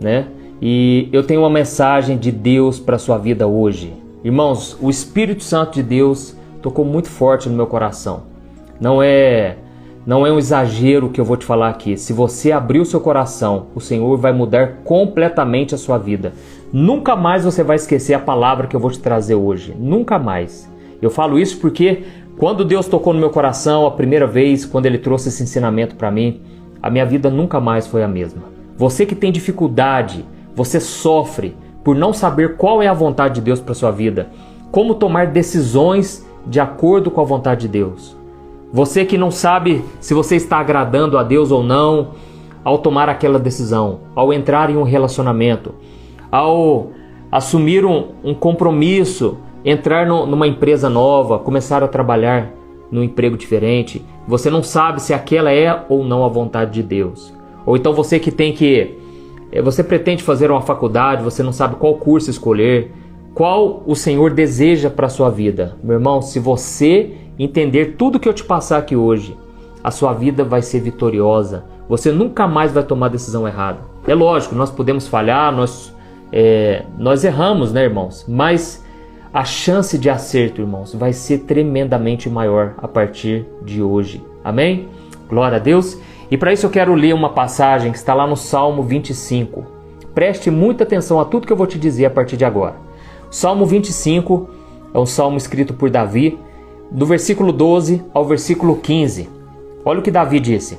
né? E eu tenho uma mensagem de Deus para a sua vida hoje. Irmãos, o Espírito Santo de Deus tocou muito forte no meu coração. Não é um exagero que eu vou te falar aqui. Se você abrir o seu coração, o Senhor vai mudar completamente a sua vida. Nunca mais você vai esquecer a palavra que eu vou te trazer hoje. Nunca mais. Eu falo isso porque quando Deus tocou no meu coração a primeira vez, quando Ele trouxe esse ensinamento para mim, a minha vida nunca mais foi a mesma. Você que tem dificuldade, você sofre por não saber qual é a vontade de Deus para sua vida, como tomar decisões de acordo com a vontade de Deus. Você que não sabe se você está agradando a Deus ou não ao tomar aquela decisão, ao entrar em um relacionamento, ao assumir um compromisso, entrar numa empresa nova, começar a trabalhar num emprego diferente. Você não sabe se aquela é ou não a vontade de Deus. Ou então você que você pretende fazer uma faculdade, você não sabe qual curso escolher, qual o Senhor deseja para a sua vida. Meu irmão, se você entender tudo que eu te passar aqui hoje, a sua vida vai ser vitoriosa. Você nunca mais vai tomar decisão errada. É lógico, nós podemos falhar, nós erramos, né, irmãos? Mas a chance de acerto, irmãos, vai ser tremendamente maior a partir de hoje. Amém? Glória a Deus. E para isso eu quero ler uma passagem que está lá no Salmo 25. Preste muita atenção a tudo que eu vou te dizer a partir de agora. O Salmo 25 é um salmo escrito por Davi, do versículo 12 ao versículo 15. Olha o que Davi disse.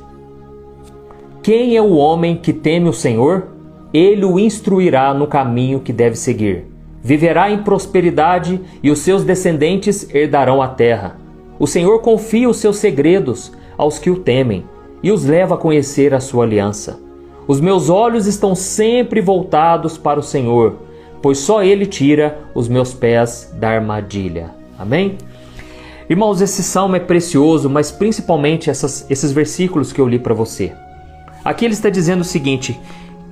Quem é o homem que teme o Senhor? Ele o instruirá no caminho que deve seguir. Viverá em prosperidade e os seus descendentes herdarão a terra. O Senhor confia os seus segredos aos que o temem e os leva a conhecer a sua aliança. Os meus olhos estão sempre voltados para o Senhor, pois só Ele tira os meus pés da armadilha. Amém? Irmãos, esse salmo é precioso, mas principalmente esses versículos que eu li para você. Aqui ele está dizendo o seguinte: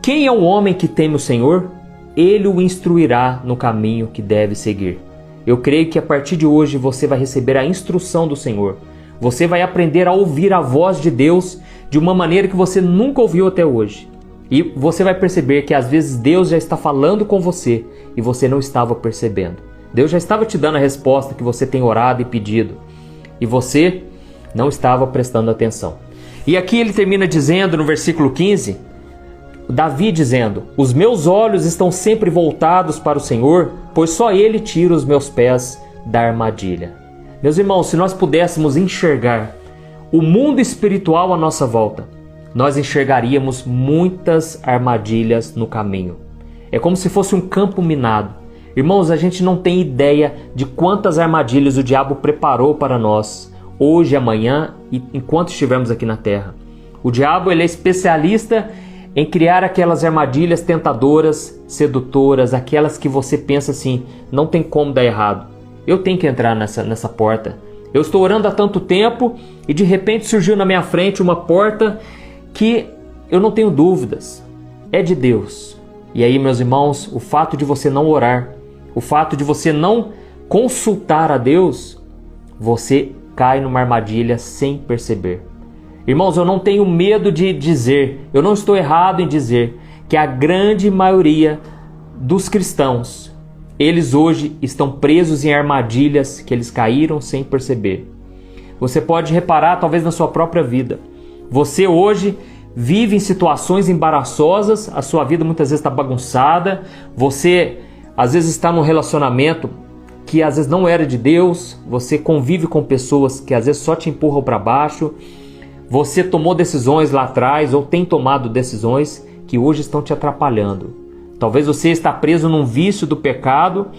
quem é o homem que teme o Senhor? Ele o instruirá no caminho que deve seguir. Eu creio que a partir de hoje você vai receber a instrução do Senhor. Você vai aprender a ouvir a voz de Deus de uma maneira que você nunca ouviu até hoje. E você vai perceber que às vezes Deus já está falando com você e você não estava percebendo. Deus já estava te dando a resposta que você tem orado e pedido e você não estava prestando atenção. E aqui ele termina dizendo no versículo 15, Davi dizendo: os meus olhos estão sempre voltados para o Senhor, pois só Ele tira os meus pés da armadilha. Meus irmãos, se nós pudéssemos enxergar o mundo espiritual à nossa volta, nós enxergaríamos muitas armadilhas no caminho. É como se fosse um campo minado. Irmãos, a gente não tem ideia de quantas armadilhas o diabo preparou para nós, hoje, amanhã e enquanto estivermos aqui na terra. O diabo ele é especialista em criar aquelas armadilhas tentadoras, sedutoras, aquelas que você pensa assim, não tem como dar errado. Eu tenho que entrar nessa porta. Eu estou orando há tanto tempo e de repente surgiu na minha frente uma porta que eu não tenho dúvidas, é de Deus. E aí, meus irmãos, o fato de você não orar, o fato de você não consultar a Deus, você cai numa armadilha sem perceber. Irmãos, eu não tenho medo de dizer, eu não estou errado em dizer que a grande maioria dos cristãos, eles hoje estão presos em armadilhas que eles caíram sem perceber. Você pode reparar talvez na sua própria vida. Você hoje vive em situações embaraçosas, a sua vida muitas vezes está bagunçada, você às vezes está num relacionamento que às vezes não era de Deus, você convive com pessoas que às vezes só te empurram para baixo, você tomou decisões lá atrás ou tem tomado decisões que hoje estão te atrapalhando. Talvez você está preso num vício do pecado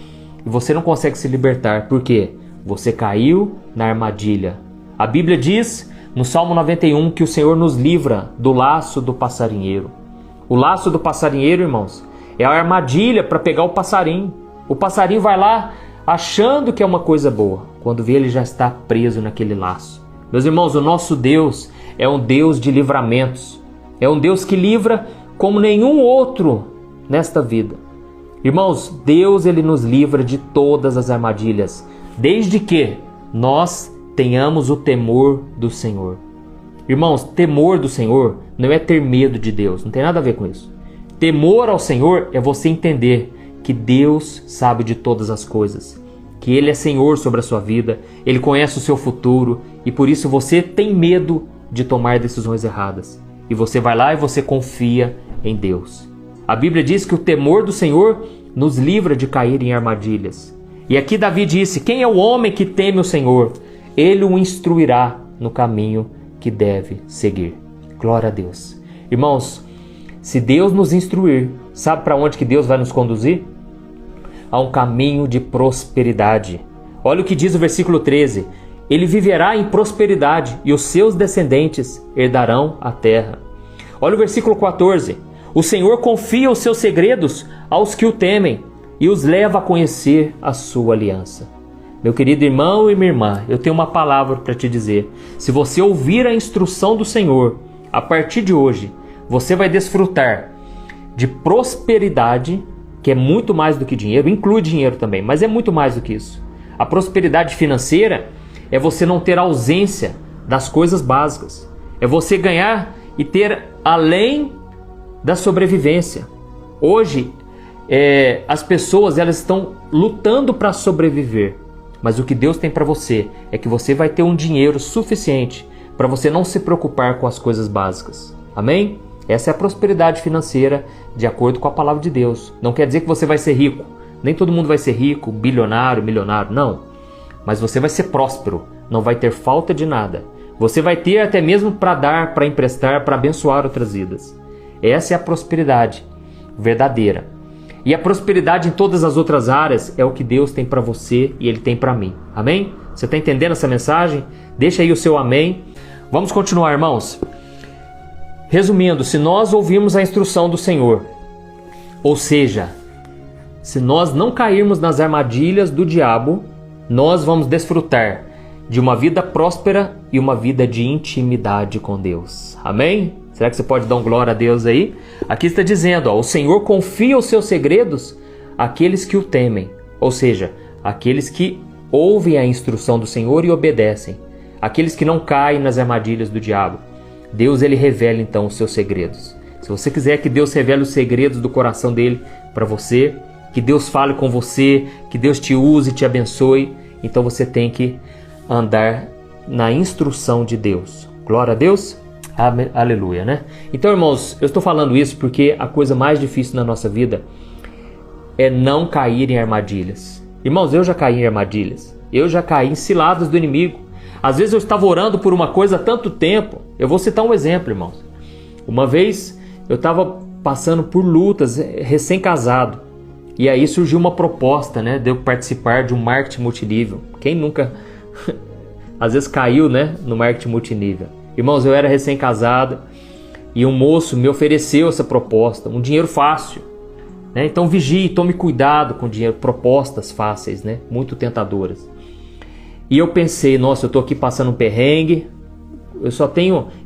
e você não consegue se libertar. Por quê? Você caiu na armadilha. A Bíblia diz no Salmo 91 que o Senhor nos livra do laço do passarinheiro. O laço do passarinheiro, irmãos, é a armadilha para pegar o passarinho. O passarinho vai lá achando que é uma coisa boa. Quando vê, ele já está preso naquele laço. Meus irmãos, o nosso Deus é um Deus de livramentos. É um Deus que livra como nenhum outro nesta vida. Irmãos, Deus ele nos livra de todas as armadilhas, desde que nós tenhamos o temor do Senhor. Irmãos, temor do Senhor não é ter medo de Deus, não tem nada a ver com isso. Temor ao Senhor é você entender que Deus sabe de todas as coisas, que Ele é Senhor sobre a sua vida, Ele conhece o seu futuro e por isso você tem medo de tomar decisões erradas. E você vai lá e você confia em Deus. A Bíblia diz que o temor do Senhor nos livra de cair em armadilhas. E aqui Davi disse: quem é o homem que teme o Senhor? Ele o instruirá no caminho que deve seguir. Glória a Deus. Irmãos, se Deus nos instruir, sabe para onde que Deus vai nos conduzir? A um caminho de prosperidade. Olha o que diz o versículo 13. Ele viverá em prosperidade e os seus descendentes herdarão a terra. Olha o versículo 14. O Senhor confia os seus segredos aos que o temem e os leva a conhecer a sua aliança. Meu querido irmão e minha irmã, eu tenho uma palavra para te dizer. Se você ouvir a instrução do Senhor, a partir de hoje, você vai desfrutar de prosperidade, que é muito mais do que dinheiro, inclui dinheiro também, mas é muito mais do que isso. A prosperidade financeira é você não ter ausência das coisas básicas. É você ganhar e ter além da sobrevivência. Hoje, as pessoas elas estão lutando para sobreviver. Mas o que Deus tem para você é que você vai ter um dinheiro suficiente para você não se preocupar com as coisas básicas. Amém? Essa é a prosperidade financeira de acordo com a palavra de Deus. Não quer dizer que você vai ser rico. Nem todo mundo vai ser rico, bilionário, milionário. Não. Mas você vai ser próspero. Não vai ter falta de nada. Você vai ter até mesmo para dar, para emprestar, para abençoar outras vidas. Essa é a prosperidade verdadeira. E a prosperidade em todas as outras áreas é o que Deus tem para você e Ele tem para mim. Amém? Você está entendendo essa mensagem? Deixa aí o seu amém. Vamos continuar, irmãos. Resumindo, se nós ouvirmos a instrução do Senhor, ou seja, se nós não cairmos nas armadilhas do diabo, nós vamos desfrutar de uma vida próspera e uma vida de intimidade com Deus. Amém? Será que você pode dar um glória a Deus aí? Aqui está dizendo, o Senhor confia os seus segredos àqueles que o temem. Ou seja, àqueles que ouvem a instrução do Senhor e obedecem. Aqueles que não caem nas armadilhas do diabo. Deus, Ele revela então os seus segredos. Se você quiser que Deus revele os segredos do coração dele para você, que Deus fale com você, que Deus te use e te abençoe, então você tem que andar na instrução de Deus. Glória a Deus. Aleluia, né? Então, irmãos, eu estou falando isso porque a coisa mais difícil na nossa vida é não cair em armadilhas. Irmãos, eu já caí em armadilhas. Eu já caí em ciladas do inimigo. Às vezes eu estava orando por uma coisa há tanto tempo. Eu vou citar um exemplo, irmãos. Uma vez eu estava passando por lutas, recém-casado. E aí surgiu uma proposta, né, de eu participar de um marketing multinível. Quem nunca, às vezes, caiu, né, no marketing multinível? Irmãos, eu era recém-casado e um moço me ofereceu essa proposta, um dinheiro fácil, né? Então vigie, tome cuidado com dinheiro, propostas fáceis, né? Muito tentadoras. E eu pensei, nossa, eu tô aqui passando um perrengue,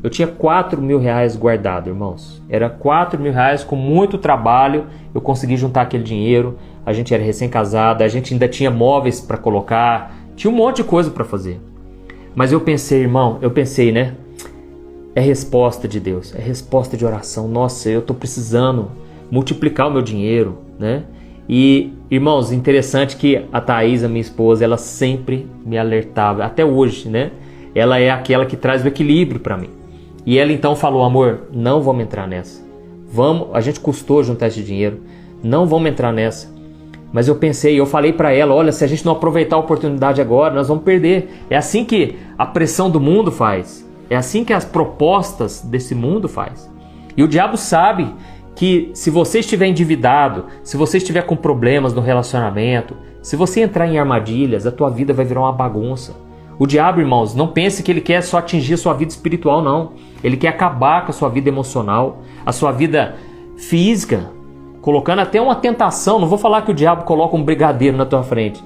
eu tinha 4 mil reais guardado, irmãos. Era 4 mil reais, com muito trabalho, eu consegui juntar aquele dinheiro, a gente era recém-casado, a gente ainda tinha móveis para colocar, tinha um monte de coisa para fazer. Mas eu pensei, irmão, né? É resposta de Deus, é resposta de oração. Nossa, eu estou precisando multiplicar o meu dinheiro, né? E, irmãos, interessante que a Thaís, a minha esposa, ela sempre me alertava, até hoje, né? Ela é aquela que traz o equilíbrio para mim. E ela então falou, amor, não vamos entrar nessa. A gente custou juntar esse dinheiro, não vamos entrar nessa. Mas eu pensei, eu falei para ela, olha, se a gente não aproveitar a oportunidade agora, nós vamos perder. É assim que a pressão do mundo faz. É assim que as propostas desse mundo faz. E o diabo sabe que se você estiver endividado, se você estiver com problemas no relacionamento, se você entrar em armadilhas, a tua vida vai virar uma bagunça. O diabo, irmãos, não pense que ele quer só atingir a sua vida espiritual, não. Ele quer acabar com a sua vida emocional, a sua vida física, colocando até uma tentação. Não vou falar que o diabo coloca um brigadeiro na tua frente,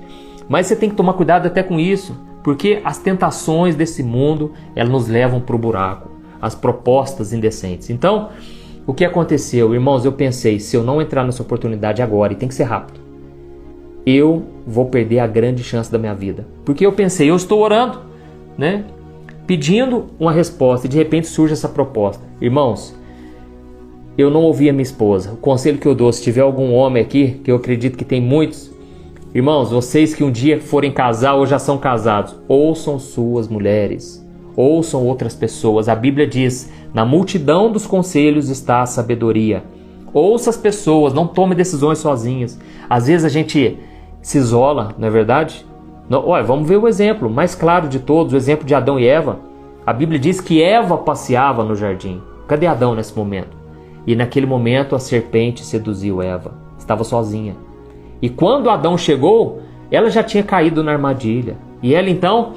mas você tem que tomar cuidado até com isso, porque as tentações desse mundo, elas nos levam para o buraco, as propostas indecentes. Então, o que aconteceu? Irmãos, eu pensei, se eu não entrar nessa oportunidade agora, e tem que ser rápido, eu vou perder a grande chance da minha vida. Porque eu pensei, eu estou orando, né, pedindo uma resposta, e de repente surge essa proposta. Irmãos, eu não ouvi a minha esposa. O conselho que eu dou, se tiver algum homem aqui, que eu acredito que tem muitos, irmãos, vocês que um dia forem casar ou já são casados, ouçam suas mulheres, ouçam outras pessoas. A Bíblia diz, na multidão dos conselhos está a sabedoria. Ouça as pessoas, não tome decisões sozinhas. Às vezes a gente se isola, não é verdade? Olha, vamos ver o exemplo mais claro de todos, o exemplo de Adão e Eva. A Bíblia diz que Eva passeava no jardim. Cadê Adão nesse momento? E naquele momento a serpente seduziu Eva. Estava sozinha. E quando Adão chegou, ela já tinha caído na armadilha. E ela então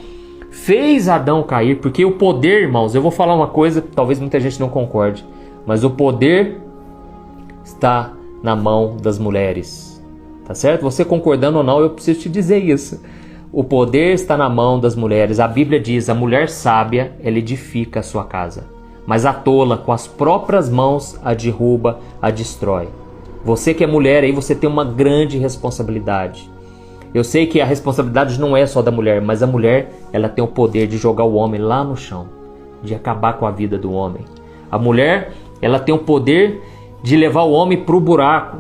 fez Adão cair, porque o poder, irmãos, eu vou falar uma coisa, talvez muita gente não concorde, mas o poder está na mão das mulheres. Tá certo? Você concordando ou não, eu preciso te dizer isso. O poder está na mão das mulheres. A Bíblia diz, a mulher sábia, ela edifica a sua casa, mas a tola, com as próprias mãos, a derruba, a destrói. Você que é mulher aí, você tem uma grande responsabilidade. Eu sei que a responsabilidade não é só da mulher, mas a mulher, ela tem o poder de jogar o homem lá no chão, de acabar com a vida do homem. A mulher, ela tem o poder de levar o homem para o buraco.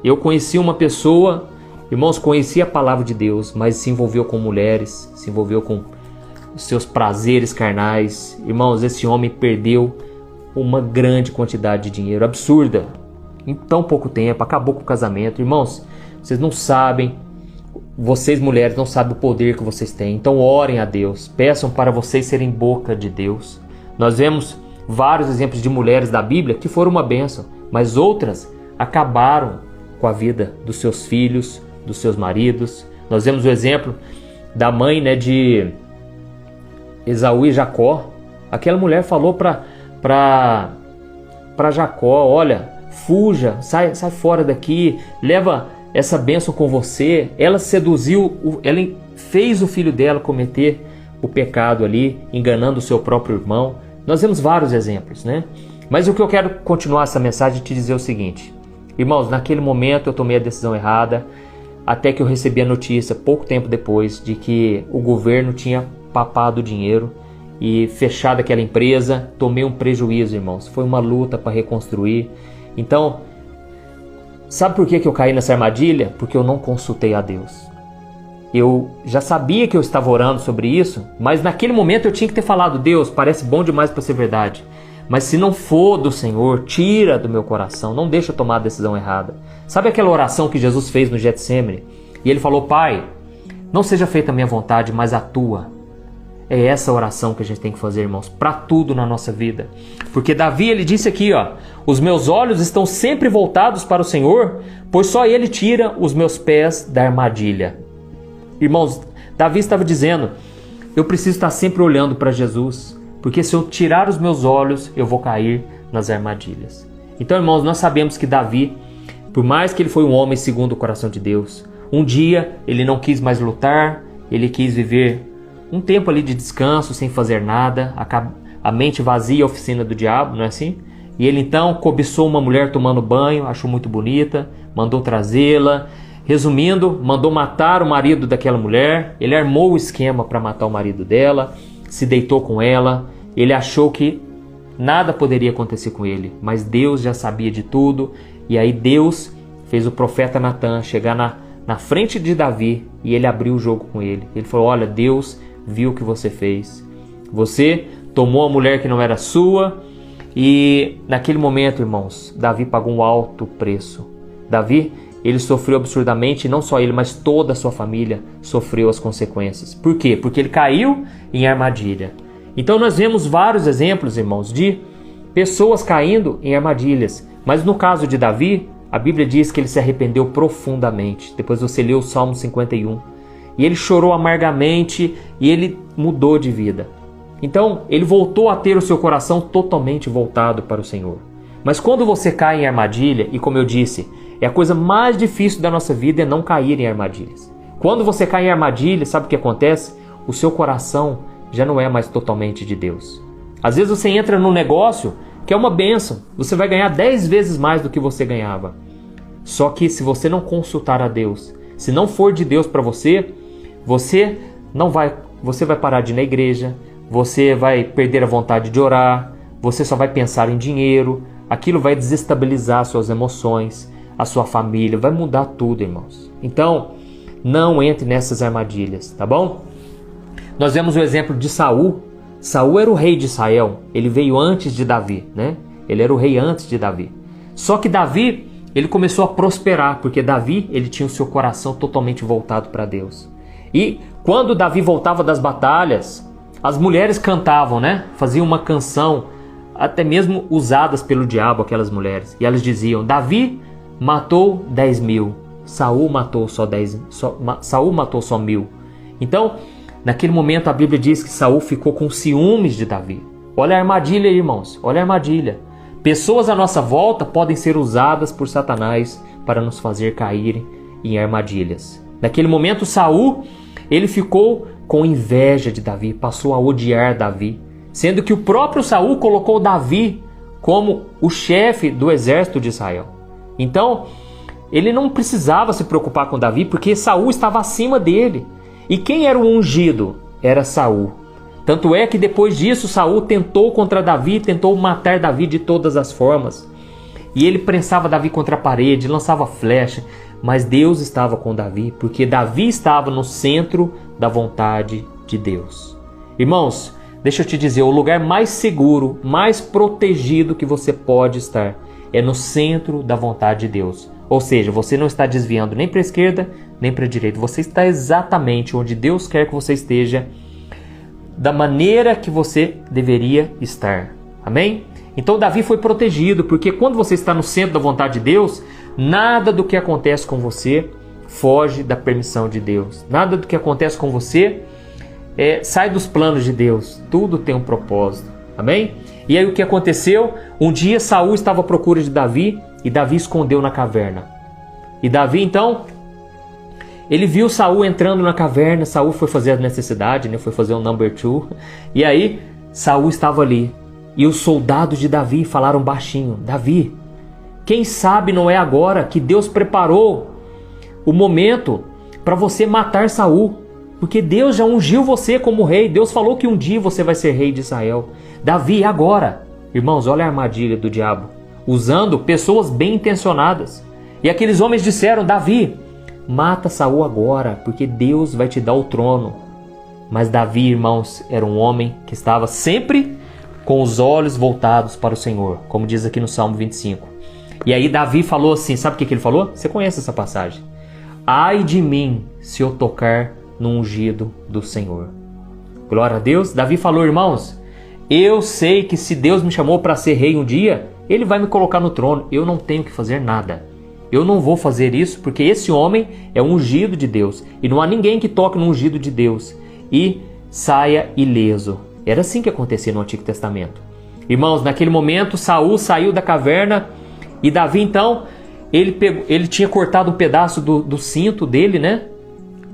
Eu conheci uma pessoa, irmãos, conhecia a palavra de Deus, mas se envolveu com mulheres, se envolveu com os seus prazeres carnais. Irmãos, esse homem perdeu uma grande quantidade de dinheiro, absurda, em tão pouco tempo, acabou com o casamento. Irmãos, vocês não sabem, vocês mulheres não sabem o poder que vocês têm. Então orem a Deus, peçam para vocês serem boca de Deus. Nós vemos vários exemplos de mulheres da Bíblia que foram uma bênção, mas outras acabaram com a vida dos seus filhos, dos seus maridos. Nós vemos o exemplo da mãe, de Esaú e Jacó. Aquela mulher falou para Jacó, olha, fuja, sai fora daqui, leva essa bênção com você. Ela seduziu, ela fez o filho dela cometer o pecado ali, enganando o seu próprio irmão. Nós vemos vários exemplos, Mas o que eu quero continuar essa mensagem é te dizer o seguinte. Irmãos, naquele momento eu tomei a decisão errada, até que eu recebi a notícia, pouco tempo depois, de que o governo tinha papado o dinheiro e fechado aquela empresa. Tomei um prejuízo, irmãos. Foi uma luta para reconstruir. Então, sabe por que eu caí nessa armadilha? Porque eu não consultei a Deus. Eu já sabia que eu estava orando sobre isso, mas naquele momento eu tinha que ter falado, Deus, parece bom demais para ser verdade. Mas se não for do Senhor, tira do meu coração, não deixa eu tomar a decisão errada. Sabe aquela oração que Jesus fez no Getsemane? E ele falou, Pai, não seja feita a minha vontade, mas a tua. É essa oração que a gente tem que fazer, irmãos, para tudo na nossa vida. Porque Davi, ele disse aqui, os meus olhos estão sempre voltados para o Senhor, pois só Ele tira os meus pés da armadilha. Irmãos, Davi estava dizendo, eu preciso estar sempre olhando para Jesus, porque se eu tirar os meus olhos, eu vou cair nas armadilhas. Então, irmãos, nós sabemos que Davi, por mais que ele foi um homem segundo o coração de Deus, um dia ele não quis mais lutar, ele quis viver um tempo ali de descanso, sem fazer nada, a mente vazia, a oficina do diabo, não é assim? E ele então cobiçou uma mulher tomando banho, achou muito bonita, mandou trazê-la. Resumindo, mandou matar o marido daquela mulher, ele armou o esquema para matar o marido dela, se deitou com ela, ele achou que nada poderia acontecer com ele, mas Deus já sabia de tudo, e aí Deus fez o profeta Natan chegar na frente de Davi e ele abriu o jogo com ele. Ele falou, olha, Deus viu o que você fez, você tomou a mulher que não era sua, e naquele momento, irmãos, Davi pagou um alto preço. Davi, ele sofreu absurdamente, e não só ele, mas toda a sua família sofreu as consequências. Por quê? Porque ele caiu em armadilha. Então nós vemos vários exemplos, irmãos, de pessoas caindo em armadilhas. Mas no caso de Davi, a Bíblia diz que ele se arrependeu profundamente. Depois você lê o Salmo 51. E ele chorou amargamente e ele mudou de vida. Então ele voltou a ter o seu coração totalmente voltado para o Senhor. Mas quando você cai em armadilha, e como eu disse, a coisa mais difícil da nossa vida é não cair em armadilhas. Quando você cai em armadilha, sabe o que acontece? O seu coração já não é mais totalmente de Deus. Às vezes você entra num negócio que é uma bênção. Você vai ganhar 10 vezes mais do que você ganhava. Só que se você não consultar a Deus, se não for de Deus para você, você vai parar de ir na igreja, você vai perder a vontade de orar, você só vai pensar em dinheiro. aquilo vai desestabilizar suas emoções, a sua família, vai mudar tudo, irmãos. Então, não entre nessas armadilhas, tá bom? Nós vemos o exemplo de Saul. Saul era o rei de Israel, ele veio antes de Davi, né? Ele era o rei antes de Davi. Só que Davi, ele começou a prosperar, porque Davi, ele tinha o seu coração totalmente voltado para Deus. E quando Davi voltava das batalhas, as mulheres cantavam, né? Faziam uma canção, até mesmo usadas pelo diabo, aquelas mulheres. E elas diziam: Davi matou 10.000, Saul matou só 1.000. Então, naquele momento a Bíblia diz que Saul ficou com ciúmes de Davi. Olha a armadilha, irmãos, olha a armadilha. Pessoas à nossa volta podem ser usadas por Satanás para nos fazer cair em armadilhas. Naquele momento Saul, ele ficou com inveja de Davi, passou a odiar Davi, sendo que o próprio Saul colocou Davi como o chefe do exército de Israel. Então, ele não precisava se preocupar com Davi, porque Saul estava acima dele. E quem era o ungido? Era Saul. Tanto é que depois disso Saul tentou contra Davi, tentou matar Davi de todas as formas. E ele prensava Davi contra a parede, lançava flecha, mas Deus estava com Davi, porque Davi estava no centro da vontade de Deus. Irmãos, deixa eu te dizer, o lugar mais seguro, mais protegido que você pode estar é no centro da vontade de Deus. Ou seja, você não está desviando nem para a esquerda, nem para a direita. Você está exatamente onde Deus quer que você esteja, da maneira que você deveria estar. Amém? Então Davi foi protegido, porque quando você está no centro da vontade de Deus, nada do que acontece com você foge da permissão de Deus. Nada do que acontece com você sai dos planos de Deus. Tudo tem um propósito. Amém? E aí o que aconteceu? Um dia Saul estava à procura de Davi e Davi escondeu na caverna. E Davi então, ele viu Saul entrando na caverna. Saul foi fazer a necessidade, né? Foi fazer um number 2. E aí Saul estava ali. E os soldados de Davi falaram baixinho: Davi, quem sabe não é agora que Deus preparou o momento para você matar Saul, porque Deus já ungiu você como rei. Deus falou que um dia você vai ser rei de Israel. Davi, agora. Irmãos, olha a armadilha do diabo, usando pessoas bem intencionadas. E aqueles homens disseram: Davi, mata Saul agora, porque Deus vai te dar o trono. Mas Davi, irmãos, era um homem que estava sempre com os olhos voltados para o Senhor, como diz aqui no Salmo 25. E aí Davi falou assim, sabe o que ele falou? Você conhece essa passagem. Ai de mim se eu tocar no ungido do Senhor. Glória a Deus. Davi falou: irmãos, eu sei que se Deus me chamou para ser rei um dia, Ele vai me colocar no trono. Eu não tenho que fazer nada. Eu não vou fazer isso, porque esse homem é um ungido de Deus. E não há ninguém que toque no ungido de Deus e saia ileso. Era assim que acontecia no Antigo Testamento. Irmãos, naquele momento Saul saiu da caverna e Davi então, ele tinha cortado um pedaço do cinto dele, né?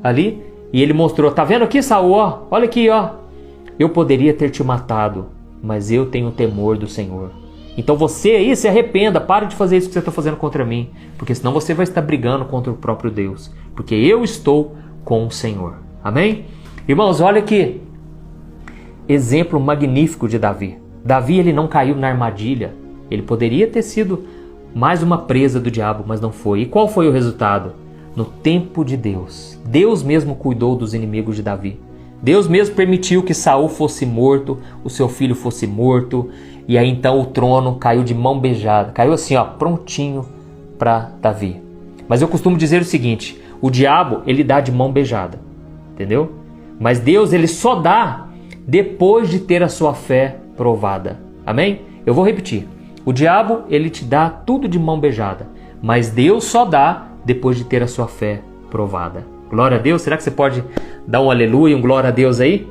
Ali. E ele mostrou: tá vendo aqui, Saul? Ó, olha aqui, ó. Eu poderia ter te matado, mas eu tenho temor do Senhor. Então você aí se arrependa, pare de fazer isso que você está fazendo contra mim, porque senão você vai estar brigando contra o próprio Deus, porque eu estou com o Senhor. Amém? Irmãos, olha que exemplo magnífico de Davi. Davi, ele não caiu na armadilha. Ele poderia ter sido mais uma presa do diabo, mas não foi. E qual foi o resultado? No tempo de Deus, Deus mesmo cuidou dos inimigos de Davi. Deus mesmo permitiu que Saul fosse morto, o seu filho fosse morto, e aí então o trono caiu de mão beijada, caiu assim, ó, prontinho para Davi. Mas eu costumo dizer o seguinte: o diabo, ele dá de mão beijada, entendeu? Mas Deus, ele só dá depois de ter a sua fé provada. Amém? Eu vou repetir: o diabo, ele te dá tudo de mão beijada, mas Deus só dá depois de ter a sua fé provada. Glória a Deus. Será que você pode dar um aleluia, um glória a Deus aí?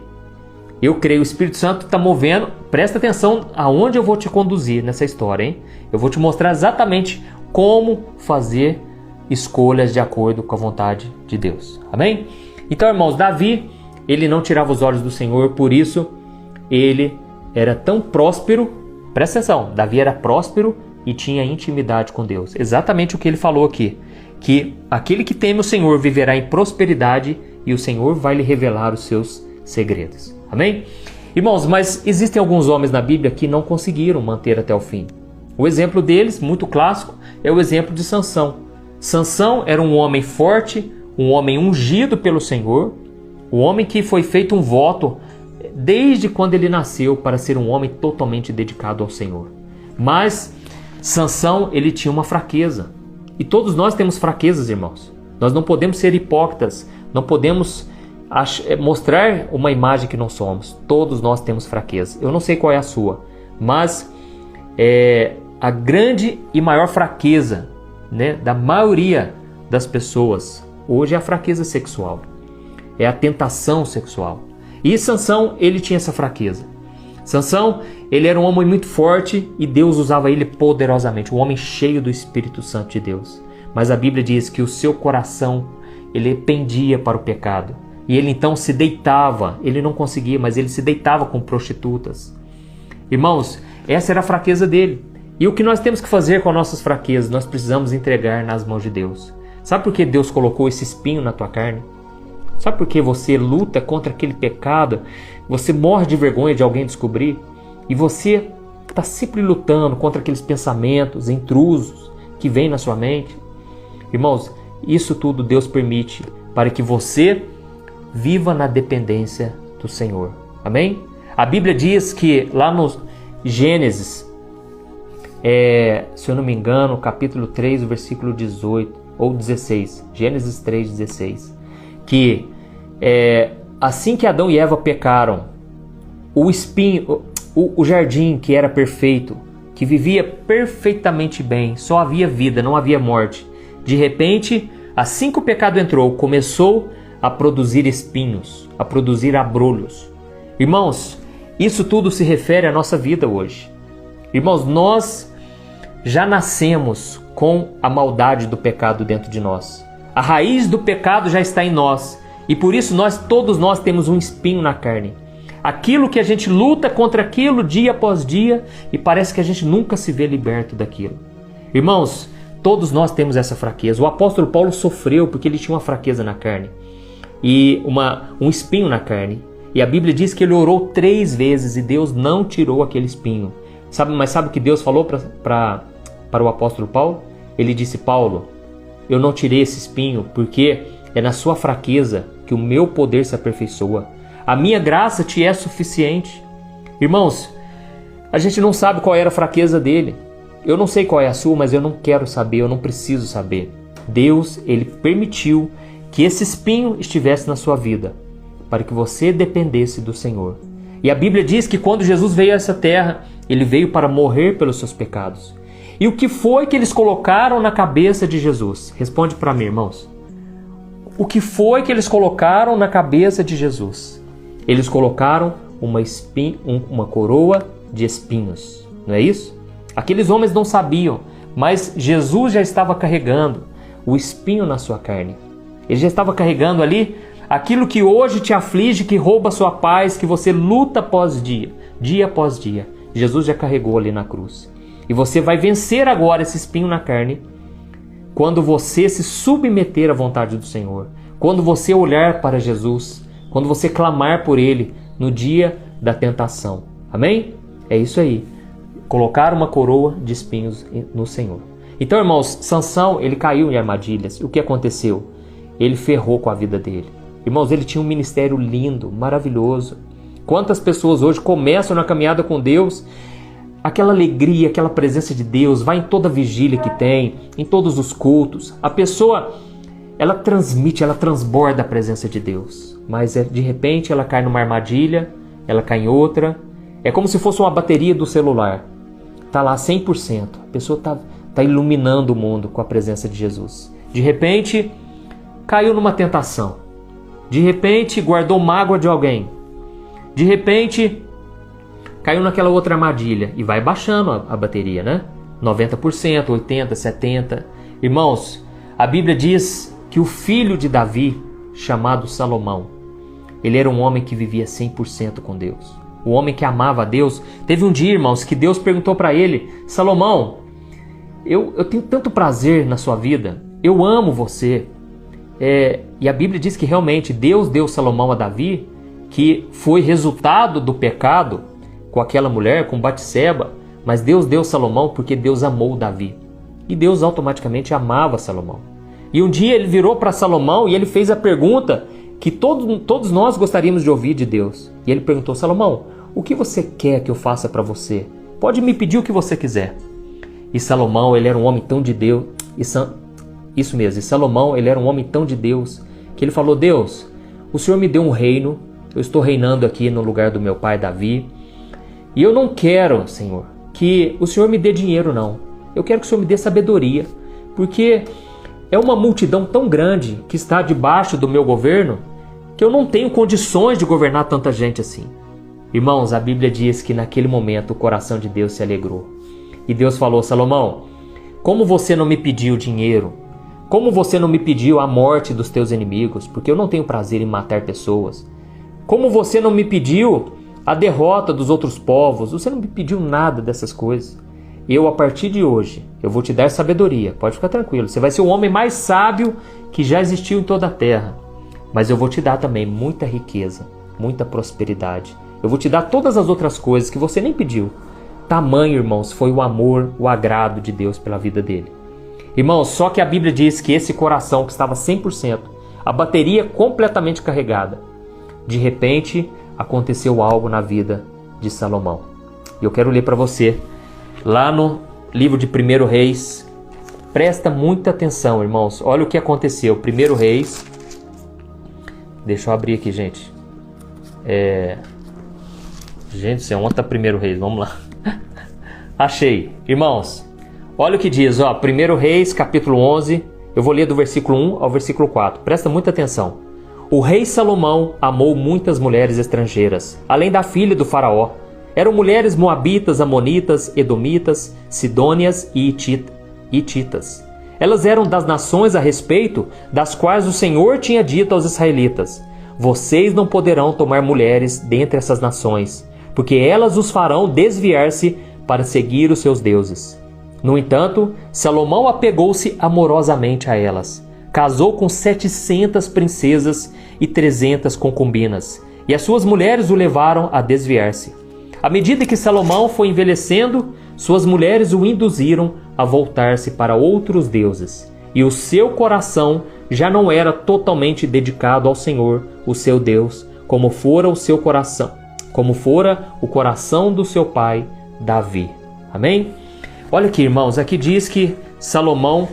Eu creio, o Espírito Santo está movendo. Presta atenção aonde eu vou te conduzir nessa história, hein? Eu vou te mostrar exatamente como fazer escolhas de acordo com a vontade de Deus. Amém? Então, irmãos, Davi, ele não tirava os olhos do Senhor, por isso ele era tão próspero. Presta atenção, Davi era próspero e tinha intimidade com Deus. Exatamente o que ele falou aqui, que aquele que teme o Senhor viverá em prosperidade e o Senhor vai lhe revelar os seus segredos. Amém? Irmãos, mas existem alguns homens na Bíblia que não conseguiram manter até o fim. O exemplo deles, muito clássico, é o exemplo de Sansão. Sansão era um homem forte, um homem ungido pelo Senhor, um homem que foi feito um voto desde quando ele nasceu para ser um homem totalmente dedicado ao Senhor. Mas Sansão, ele tinha uma fraqueza. E todos nós temos fraquezas, irmãos. Nós não podemos ser hipócritas, não podemos mostrar uma imagem que não somos. Todos nós temos fraqueza. Eu não sei qual é a sua, mas a grande e maior fraqueza, né, da maioria das pessoas hoje é a fraqueza sexual, é a tentação sexual. E Sansão, ele tinha essa fraqueza. Sansão, ele era um homem muito forte e Deus usava ele poderosamente, um homem cheio do Espírito Santo de Deus. Mas a Bíblia diz que o seu coração, ele pendia para o pecado. E ele então se deitava, ele não conseguia, mas ele se deitava com prostitutas. Irmãos, essa era a fraqueza dele. E o que nós temos que fazer com as nossas fraquezas? Nós precisamos entregar nas mãos de Deus. Sabe por que Deus colocou esse espinho na tua carne? Sabe por que você luta contra aquele pecado? Você morre de vergonha de alguém descobrir? E você está sempre lutando contra aqueles pensamentos intrusos que vêm na sua mente? Irmãos, isso tudo Deus permite para que você viva na dependência do Senhor. Amém? A Bíblia diz que lá no Gênesis, se eu não me engano, capítulo 3, versículo 18 ou 16, Gênesis 3, 16, que assim que Adão e Eva pecaram, o espinho, o jardim que era perfeito, que vivia perfeitamente bem, só havia vida, não havia morte, de repente, assim que o pecado entrou, começou a produzir espinhos, a produzir abrolhos. Irmãos, isso tudo se refere à nossa vida hoje. Irmãos, nós já nascemos com a maldade do pecado dentro de nós. A raiz do pecado já está em nós. E por isso todos nós temos um espinho na carne. Aquilo que a gente luta contra aquilo dia após dia e parece que a gente nunca se vê liberto daquilo. Irmãos, todos nós temos essa fraqueza. O apóstolo Paulo sofreu porque ele tinha uma fraqueza na carne. E um espinho na carne. E a Bíblia diz que ele orou 3 vezes e Deus não tirou aquele espinho. Mas sabe o que Deus falou para o apóstolo Paulo? Ele disse: Paulo, eu não tirei esse espinho porque é na sua fraqueza que o meu poder se aperfeiçoa. A minha graça te é suficiente. Irmãos, a gente não sabe qual era a fraqueza dele. Eu não sei qual é a sua, mas eu não quero saber, eu não preciso saber. Deus, ele permitiu que esse espinho estivesse na sua vida, para que você dependesse do Senhor. E a Bíblia diz que quando Jesus veio a essa terra, ele veio para morrer pelos seus pecados. E o que foi que eles colocaram na cabeça de Jesus? Responde para mim, irmãos. O que foi que eles colocaram na cabeça de Jesus? Eles colocaram uma coroa de espinhos, não é isso? Aqueles homens não sabiam, mas Jesus já estava carregando o espinho na sua carne. Ele já estava carregando ali aquilo que hoje te aflige, que rouba a sua paz, que você luta após dia após dia. Jesus já carregou ali na cruz. E você vai vencer agora esse espinho na carne quando você se submeter à vontade do Senhor, quando você olhar para Jesus, quando você clamar por Ele no dia da tentação. Amém? É isso aí. Colocar uma coroa de espinhos no Senhor. Então, irmãos, Sansão, ele caiu em armadilhas. E o que aconteceu? Ele ferrou com a vida dele. Irmãos, ele tinha um ministério lindo, maravilhoso. Quantas pessoas hoje começam na caminhada com Deus, aquela alegria, aquela presença de Deus, vai em toda vigília que tem, em todos os cultos. A pessoa, ela transmite, ela transborda a presença de Deus. Mas de repente ela cai numa armadilha, ela cai em outra. É como se fosse uma bateria do celular. Está lá 100%. A pessoa está iluminando o mundo com a presença de Jesus. De repente, caiu numa tentação. De repente, guardou mágoa de alguém. De repente, caiu naquela outra armadilha. E vai baixando a bateria, né? 90%, 80%, 70%. Irmãos, a Bíblia diz que o filho de Davi, chamado Salomão, ele era um homem que vivia 100% com Deus. O homem que amava a Deus. Teve um dia, irmãos, que Deus perguntou para ele: Salomão, eu tenho tanto prazer na sua vida. Eu amo você. E a Bíblia diz que realmente Deus deu Salomão a Davi, que foi resultado do pecado com aquela mulher, com Batseba, Mas Deus deu Salomão porque Deus amou Davi. E Deus automaticamente amava Salomão. E um dia ele virou para Salomão e ele fez a pergunta que todos nós gostaríamos de ouvir de Deus. E ele perguntou: Salomão, o que você quer que eu faça para você? Pode me pedir o que você quiser. E Salomão, ele era um homem tão de Deus. Isso mesmo, e Salomão, ele era um homem tão de Deus, que ele falou: Deus, o Senhor me deu um reino, eu estou reinando aqui no lugar do meu pai Davi, e eu não quero, Senhor, que o Senhor me dê dinheiro, não. Eu quero que o Senhor me dê sabedoria, porque é uma multidão tão grande que está debaixo do meu governo, que eu não tenho condições de governar tanta gente assim. Irmãos, a Bíblia diz que naquele momento o coração de Deus se alegrou. E Deus falou: Salomão, como você não me pediu dinheiro, como você não me pediu a morte dos teus inimigos, porque eu não tenho prazer em matar pessoas, como você não me pediu a derrota dos outros povos, você não me pediu nada dessas coisas. Eu, a partir de hoje, eu vou te dar sabedoria, pode ficar tranquilo, você vai ser o homem mais sábio que já existiu em toda a terra, mas eu vou te dar também muita riqueza, muita prosperidade, eu vou te dar todas as outras coisas que você nem pediu. Tamanho, irmãos, foi o amor, o agrado de Deus pela vida dele. Irmãos, só que a Bíblia diz que esse coração que estava 100%, a bateria completamente carregada, de repente aconteceu algo na vida de Salomão. E eu quero ler para você, lá no livro de 1 Reis, presta muita atenção, irmãos, olha o que aconteceu. 1 Reis, deixa eu abrir aqui, gente. Gente, onde está 1 Reis? Vamos lá. Achei. Irmãos, olha o que diz, 1 Reis, capítulo 11, eu vou ler do versículo 1 ao versículo 4. Presta muita atenção. O rei Salomão amou muitas mulheres estrangeiras, além da filha do faraó. Eram mulheres moabitas, amonitas, edomitas, sidônias e hititas. Elas eram das nações a respeito das quais o Senhor tinha dito aos israelitas: vocês não poderão tomar mulheres dentre essas nações, porque elas os farão desviar-se para seguir os seus deuses. No entanto, Salomão apegou-se amorosamente a elas. Casou com 700 princesas e 300 concubinas, e as suas mulheres o levaram a desviar-se. À medida que Salomão foi envelhecendo, suas mulheres o induziram a voltar-se para outros deuses, e o seu coração já não era totalmente dedicado ao Senhor, o seu Deus, como fora o coração do seu pai Davi. Amém? Olha aqui, irmãos, aqui diz que Salomão,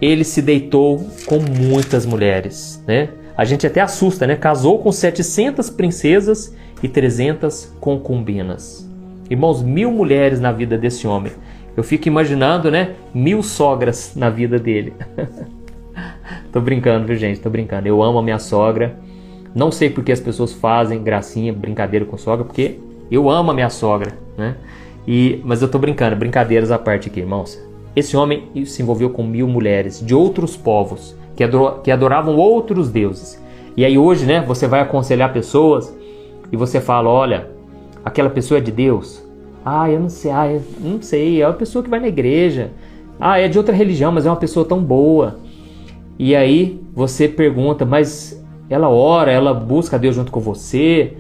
ele se deitou com muitas mulheres, né? A gente até assusta, né? Casou com 700 princesas e 300 concubinas. Irmãos, 1000 mulheres na vida desse homem. Eu fico imaginando, né? 1000 sogras na vida dele. Tô brincando, viu, gente? Tô brincando. Eu amo a minha sogra. Não sei porque as pessoas fazem gracinha, brincadeira com sogra, porque eu amo a minha sogra, né? Mas eu tô brincando, brincadeiras à parte aqui, irmãos. Esse homem se envolveu com 1000 mulheres de outros povos que adoravam outros deuses. E aí hoje, né, você vai aconselhar pessoas e você fala: olha, aquela pessoa é de Deus? Eu não sei, é uma pessoa que vai na igreja. É de outra religião, mas é uma pessoa tão boa. E aí você pergunta: mas ela ora, ela busca a Deus junto com você?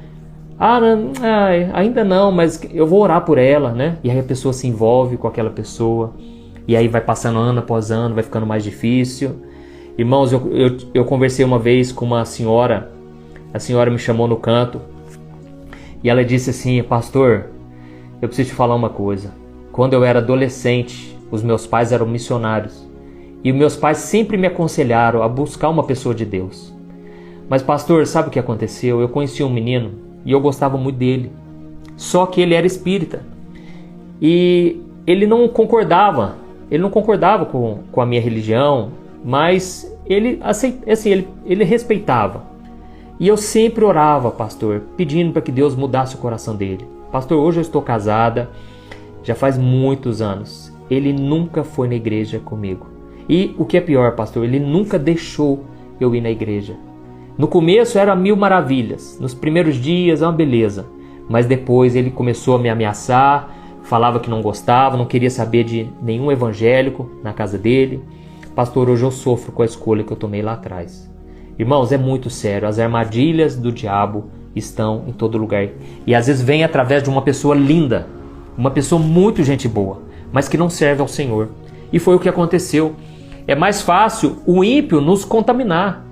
Ainda não, mas eu vou orar por ela, né? E aí a pessoa se envolve com aquela pessoa. E aí vai passando ano após ano, vai ficando mais difícil. Irmãos, eu conversei uma vez com uma senhora. A senhora me chamou no canto. E ela disse assim: pastor, eu preciso te falar uma coisa. Quando eu era adolescente, os meus pais eram missionários. E meus pais sempre me aconselharam a buscar uma pessoa de Deus. Mas pastor, sabe o que aconteceu? Eu conheci um menino e eu gostava muito dele. Só que ele era espírita. E ele não concordava com a minha religião, mas ele respeitava. E eu sempre orava, pastor, pedindo para que Deus mudasse o coração dele. Pastor, hoje eu estou casada, já faz muitos anos. Ele nunca foi na igreja comigo. E o que é pior, pastor, ele nunca deixou eu ir na igreja. No começo era 1000 maravilhas, nos primeiros dias é uma beleza, mas depois ele começou a me ameaçar, falava que não gostava, não queria saber de nenhum evangélico na casa dele. Pastor, hoje eu sofro com a escolha que eu tomei lá atrás. Irmãos, é muito sério, as armadilhas do diabo estão em todo lugar. E às vezes vem através de uma pessoa linda, uma pessoa muito gente boa, mas que não serve ao Senhor. E foi o que aconteceu. É mais fácil o ímpio nos contaminar,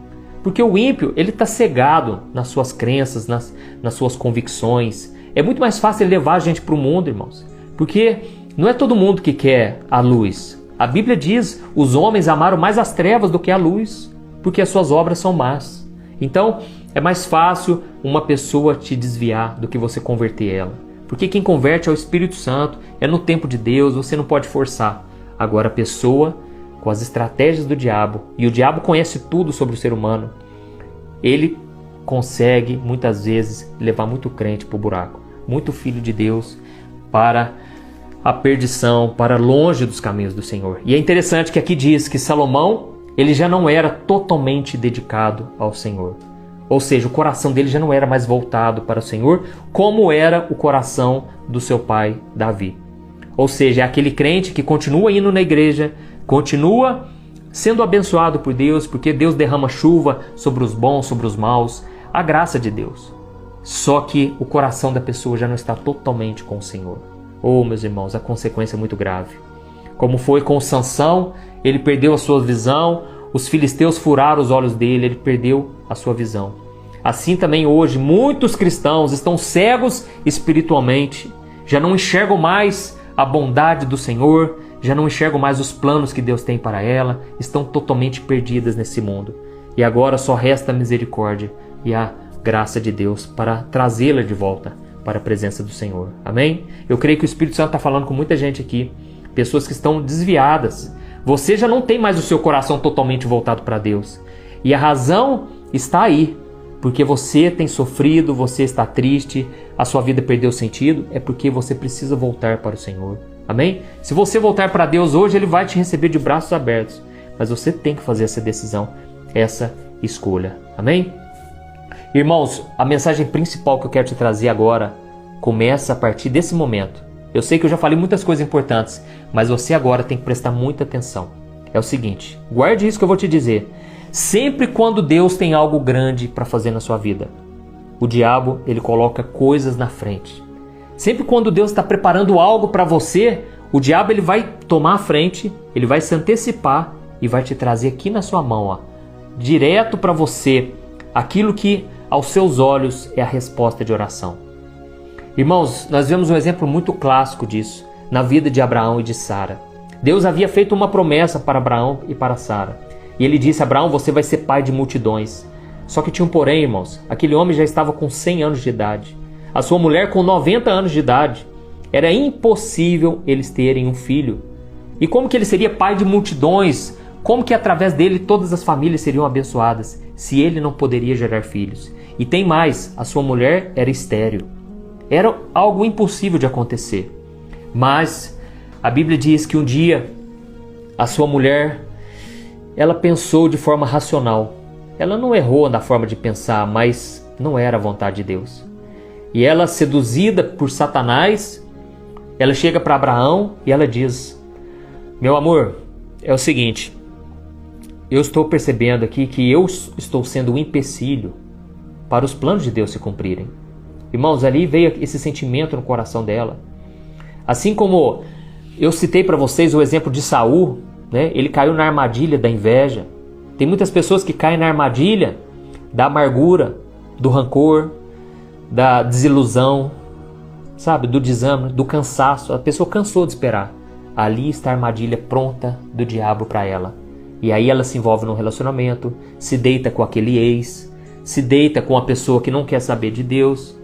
porque o ímpio ele está cegado nas suas crenças, nas suas convicções. É muito mais fácil ele levar a gente para o mundo, irmãos, porque não é todo mundo que quer a luz. A Bíblia diz, os homens amaram mais as trevas do que a luz, porque as suas obras são más. Então, é mais fácil uma pessoa te desviar do que você converter ela. Porque quem converte é o Espírito Santo, é no tempo de Deus, você não pode forçar. Agora a pessoa, com as estratégias do diabo, e o diabo conhece tudo sobre o ser humano, ele consegue muitas vezes levar muito crente para o buraco, muito filho de Deus para a perdição, para longe dos caminhos do Senhor. E é interessante que aqui diz que Salomão, ele já não era totalmente dedicado ao Senhor. Ou seja, o coração dele já não era mais voltado para o Senhor, como era o coração do seu pai Davi. Ou seja, é aquele crente que continua indo na igreja, continua sendo abençoado por Deus, porque Deus derrama chuva sobre os bons, sobre os maus, a graça de Deus. Só que o coração da pessoa já não está totalmente com o Senhor. Oh, meus irmãos, a consequência é muito grave. Como foi com Sansão, ele perdeu a sua visão, os filisteus furaram os olhos dele, ele perdeu a sua visão. Assim também hoje, muitos cristãos estão cegos espiritualmente, já não enxergam mais a bondade do Senhor, já não enxergam mais os planos que Deus tem para ela, estão totalmente perdidas nesse mundo. E agora só resta a misericórdia e a graça de Deus para trazê-la de volta para a presença do Senhor. Amém? Eu creio que o Espírito Santo está falando com muita gente aqui, pessoas que estão desviadas. Você já não tem mais o seu coração totalmente voltado para Deus. E a razão está aí, porque você tem sofrido, você está triste, a sua vida perdeu sentido, é porque você precisa voltar para o Senhor. Amém? Se você voltar para Deus hoje, Ele vai te receber de braços abertos. Mas você tem que fazer essa decisão, essa escolha. Amém? Irmãos, a mensagem principal que eu quero te trazer agora começa a partir desse momento. Eu sei que eu já falei muitas coisas importantes, mas você agora tem que prestar muita atenção. É o seguinte, guarde isso que eu vou te dizer. Sempre quando Deus tem algo grande para fazer na sua vida, o diabo ele coloca coisas na frente. Sempre quando Deus está preparando algo para você, o diabo ele vai tomar a frente, ele vai se antecipar e vai te trazer aqui na sua mão, ó, direto para você, aquilo que aos seus olhos é a resposta de oração. Irmãos, nós vemos um exemplo muito clássico disso na vida de Abraão e de Sara. Deus havia feito uma promessa para Abraão e para Sara. E ele disse: Abraão, você vai ser pai de multidões. Só que tinha um porém, irmãos. Aquele homem já estava com 100 anos de idade. A sua mulher com 90 anos de idade. Era impossível eles terem um filho. E como que ele seria pai de multidões? Como que através dele todas as famílias seriam abençoadas, se ele não poderia gerar filhos? E tem mais, a sua mulher era estéril. Era algo impossível de acontecer. Mas a Bíblia diz que um dia a sua mulher, ela pensou de forma racional. Ela não errou na forma de pensar, mas não era a vontade de Deus. E ela, seduzida por Satanás, ela chega para Abraão e ela diz: meu amor, é o seguinte, eu estou percebendo aqui que eu estou sendo um empecilho para os planos de Deus se cumprirem. Irmãos, ali veio esse sentimento no coração dela. Assim como eu citei para vocês o exemplo de Saul, né? Ele caiu na armadilha da inveja. Tem muitas pessoas que caem na armadilha da amargura, do rancor, da desilusão, sabe, do desânimo, do cansaço. A pessoa cansou de esperar. Ali está a armadilha pronta do diabo para ela. E aí ela se envolve num relacionamento, se deita com aquele ex, se deita com a pessoa que não quer saber de Deus.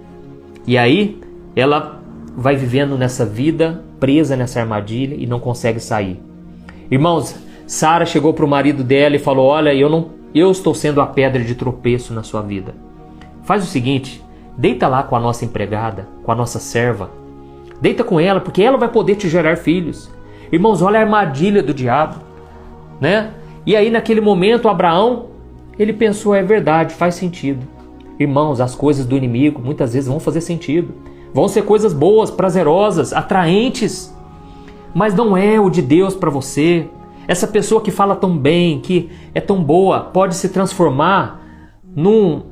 E aí ela vai vivendo nessa vida, presa nessa armadilha e não consegue sair. Irmãos, Sara chegou para o marido dela e falou: olha, eu estou sendo a pedra de tropeço na sua vida. Faz o seguinte, deita lá com a nossa empregada, com a nossa serva. Deita com ela, porque ela vai poder te gerar filhos. Irmãos, olha a armadilha do diabo, né? E aí naquele momento Abraão, ele pensou: é verdade, faz sentido. Irmãos, as coisas do inimigo muitas vezes vão fazer sentido. Vão ser coisas boas, prazerosas, atraentes. Mas não é o de Deus para você. Essa pessoa que fala tão bem, que é tão boa, pode se transformar no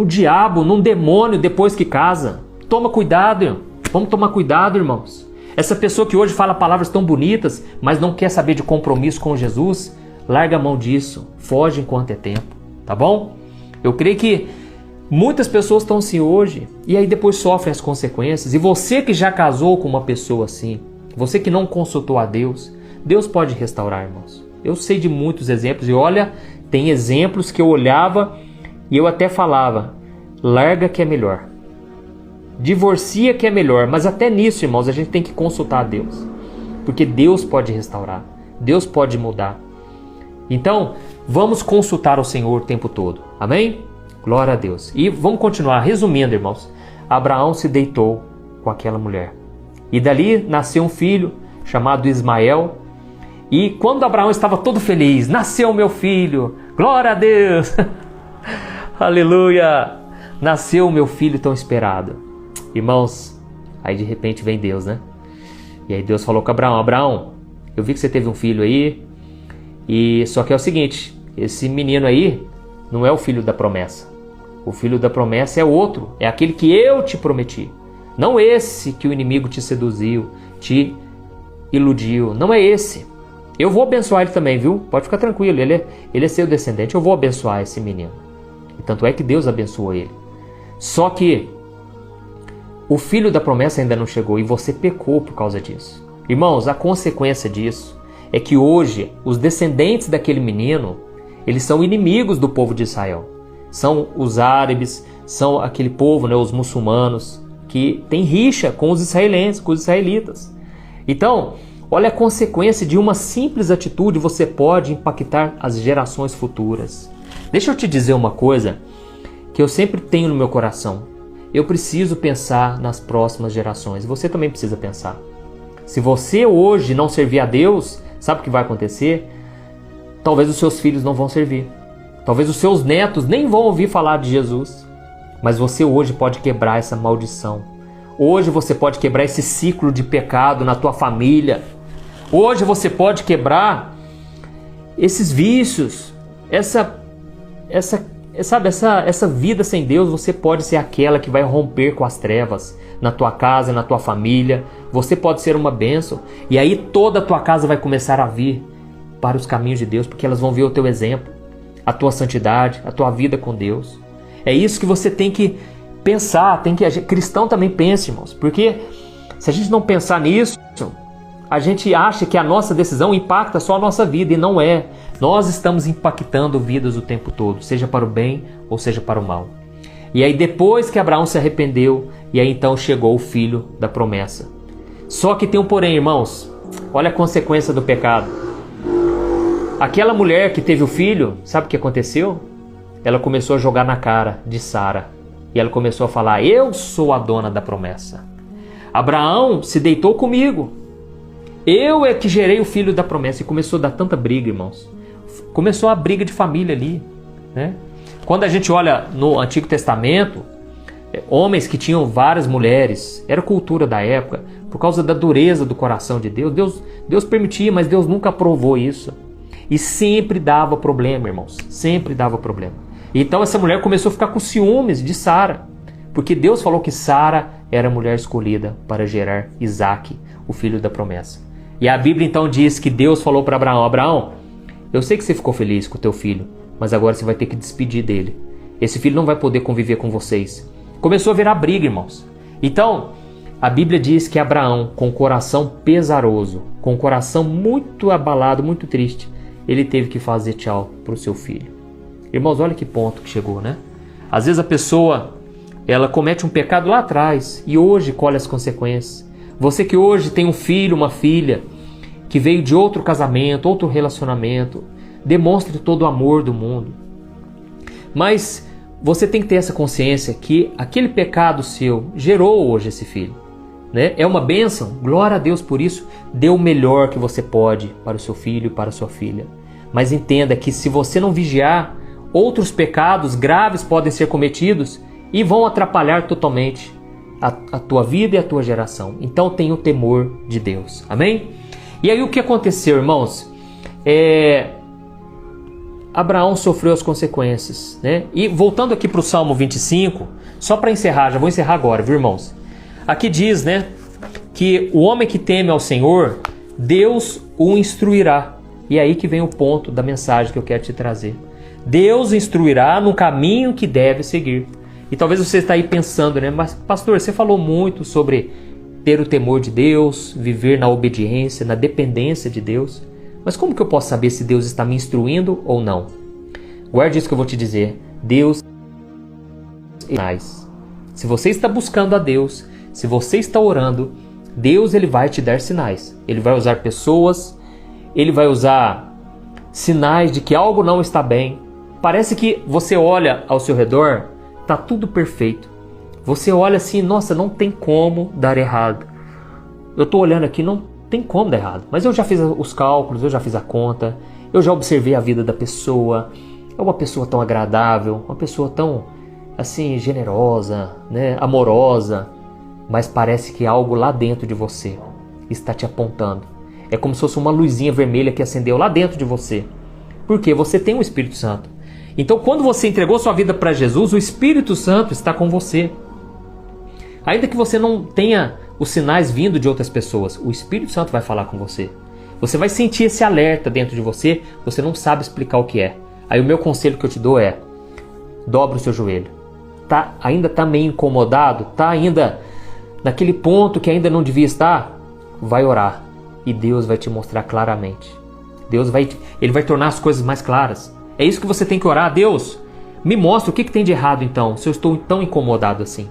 diabo, num demônio depois que casa. Toma cuidado, irmão. Vamos tomar cuidado, irmãos. Essa pessoa que hoje fala palavras tão bonitas, mas não quer saber de compromisso com Jesus, larga a mão disso, foge enquanto é tempo, tá bom? Eu creio que muitas pessoas estão assim hoje e aí depois sofrem as consequências. E você que já casou com uma pessoa assim, você que não consultou a Deus, Deus pode restaurar, irmãos. Eu sei de muitos exemplos e olha, tem exemplos que eu olhava e eu até falava, larga que é melhor. Divorcia que é melhor, mas até nisso, irmãos, a gente tem que consultar a Deus. Porque Deus pode restaurar, Deus pode mudar. Então, vamos consultar o Senhor o tempo todo. Amém? Glória a Deus. E vamos continuar. Resumindo, irmãos, Abraão se deitou com aquela mulher. E dali nasceu um filho chamado Ismael. E quando Abraão estava todo feliz, nasceu meu filho. Glória a Deus. Aleluia. Nasceu o meu filho tão esperado. Irmãos, aí de repente vem Deus, né? E aí Deus falou com Abraão, Abraão, eu vi que você teve um filho aí, e só que é o seguinte, esse menino aí não é o filho da promessa. O filho da promessa é outro, é aquele que eu te prometi. Não esse que o inimigo te seduziu, te iludiu, não é esse. Eu vou abençoar ele também, viu? Pode ficar tranquilo, ele é seu descendente, eu vou abençoar esse menino. E tanto é que Deus abençoou ele. Só que o filho da promessa ainda não chegou e você pecou por causa disso. Irmãos, a consequência disso é que hoje os descendentes daquele menino, eles são inimigos do povo de Israel. São os árabes, são aquele povo, né, os muçulmanos, que tem rixa com os israelenses, com os israelitas. Então, olha a consequência de uma simples atitude, você pode impactar as gerações futuras. Deixa eu te dizer uma coisa que eu sempre tenho no meu coração. Eu preciso pensar nas próximas gerações. Você também precisa pensar. Se você hoje não servir a Deus, sabe o que vai acontecer? Talvez os seus filhos não vão servir. Talvez os seus netos nem vão ouvir falar de Jesus. Mas você hoje pode quebrar essa maldição. Hoje você pode quebrar esse ciclo de pecado na tua família. Hoje você pode quebrar esses vícios, essa vida sem Deus. Você pode ser aquela que vai romper com as trevas na tua casa, na tua família. Você pode ser uma bênção. E aí toda a tua casa vai começar a vir para os caminhos de Deus, porque elas vão ver o teu exemplo, a tua santidade, a tua vida com Deus. É isso que você tem que pensar, cristão também pensa, irmãos. Porque se a gente não pensar nisso, a gente acha que a nossa decisão impacta só a nossa vida, e não é. Nós estamos impactando vidas o tempo todo, seja para o bem ou seja para o mal. E aí depois que Abraão se arrependeu, e aí então chegou o filho da promessa. Só que tem um porém, irmãos. Olha a consequência do pecado. Aquela mulher que teve o filho, sabe o que aconteceu? Ela começou a jogar na cara de Sara. E ela começou a falar, eu sou a dona da promessa. Abraão se deitou comigo. Eu é que gerei o filho da promessa. E começou a dar tanta briga, irmãos. Começou a briga de família ali, né? Quando a gente olha no Antigo Testamento, homens que tinham várias mulheres, era cultura da época, por causa da dureza do coração de Deus. Deus permitia, mas Deus nunca aprovou isso. E sempre dava problema, irmãos. Sempre dava problema. Então essa mulher começou a ficar com ciúmes de Sara, porque Deus falou que Sara era a mulher escolhida para gerar Isaque, o filho da promessa. E a Bíblia então diz que Deus falou para Abraão, Abraão, eu sei que você ficou feliz com o teu filho, mas agora você vai ter que despedir dele. Esse filho não vai poder conviver com vocês. Começou a virar briga, irmãos. Então, a Bíblia diz que Abraão, com o coração pesaroso, com o coração muito abalado, muito triste, ele teve que fazer tchau para o seu filho. Irmãos, olha que ponto que chegou, né? Às vezes a pessoa, ela comete um pecado lá atrás e hoje colhe as consequências. Você que hoje tem um filho, uma filha, que veio de outro casamento, outro relacionamento, demonstre todo o amor do mundo. Mas você tem que ter essa consciência que aquele pecado seu gerou hoje esse filho, né? É uma bênção, glória a Deus por isso. Dê o melhor que você pode para o seu filho e para a sua filha. Mas entenda que se você não vigiar, outros pecados graves podem ser cometidos e vão atrapalhar totalmente a tua vida e a tua geração. Então tenha o temor de Deus. Amém? E aí o que aconteceu, irmãos? Abraão sofreu as consequências, né? E voltando aqui para o Salmo 25, só para encerrar, já vou encerrar agora, viu, irmãos? Aqui diz, né, que o homem que teme ao Senhor, Deus o instruirá. E é aí que vem o ponto da mensagem que eu quero te trazer. Deus instruirá no caminho que deve seguir. E talvez você está aí pensando, né, mas pastor, você falou muito sobre ter o temor de Deus, viver na obediência, na dependência de Deus. Mas como que eu posso saber se Deus está me instruindo ou não? Guarde isso que eu vou te dizer. Deus se você está buscando a Deus, se você está orando, Deus ele vai te dar sinais. Ele vai usar pessoas, ele vai usar sinais de que algo não está bem. Parece que você olha ao seu redor, está tudo perfeito. Você olha assim, nossa, não tem como dar errado. Eu estou olhando aqui, não tem como dar errado. Mas eu já fiz os cálculos, eu já fiz a conta, eu já observei a vida da pessoa. É uma pessoa tão agradável, uma pessoa tão assim generosa, né, amorosa, mas parece que algo lá dentro de você está te apontando. É como se fosse uma luzinha vermelha que acendeu lá dentro de você. Porque você tem o Espírito Santo. Então, quando você entregou sua vida para Jesus, o Espírito Santo está com você. Ainda que você não tenha os sinais vindo de outras pessoas, o Espírito Santo vai falar com você. Você vai sentir esse alerta dentro de você, você não sabe explicar o que é. Aí o meu conselho que eu te dou é: dobra o seu joelho. Ainda está meio incomodado? Está ainda naquele ponto que ainda não devia estar? Vai orar e Deus vai te mostrar claramente. Ele vai tornar as coisas mais claras. É isso que você tem que orar. Deus, me mostra o que tem de errado então, se eu estou tão incomodado assim.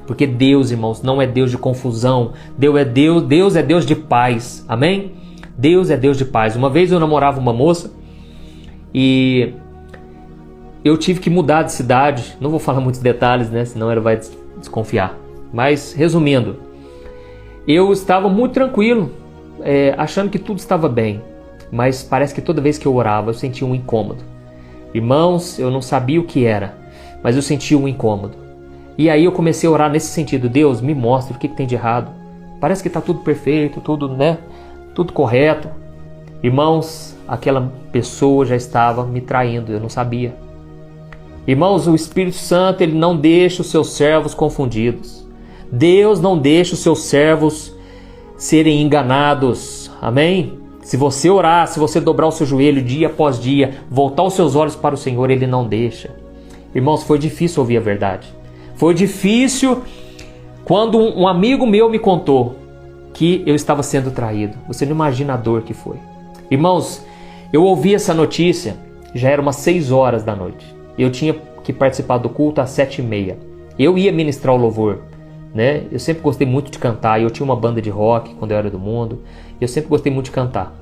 Porque Deus, irmãos, não é Deus de confusão. Deus é Deus de paz. Amém? Deus é Deus de paz. Uma vez eu namorava uma moça e eu tive que mudar de cidade. Não vou falar muitos detalhes, né? Senão ela vai desconfiar. Mas, resumindo, eu estava muito tranquilo, achando que tudo estava bem. Mas parece que toda vez que eu orava, eu sentia um incômodo. Irmãos, eu não sabia o que era, mas eu sentia um incômodo. E aí eu comecei a orar nesse sentido: Deus, me mostra o que tem de errado. Parece que está tudo perfeito, tudo, né? Tudo correto. Irmãos, aquela pessoa já estava me traindo, eu não sabia. Irmãos, o Espírito Santo, ele não deixa os seus servos confundidos. Deus não deixa os seus servos serem enganados. Amém? Se você orar, se você dobrar o seu joelho dia após dia, voltar os seus olhos para o Senhor, ele não deixa. Irmãos, foi difícil ouvir a verdade. Foi difícil quando um amigo meu me contou que eu estava sendo traído. Você não imagina a dor que foi. Irmãos, eu ouvi essa notícia, já era umas 6 horas da noite. Eu tinha que participar do culto às 7h30. Eu ia ministrar o louvor, né? Eu sempre gostei muito de cantar. Eu tinha uma banda de rock quando eu era do mundo. Eu sempre gostei muito de cantar.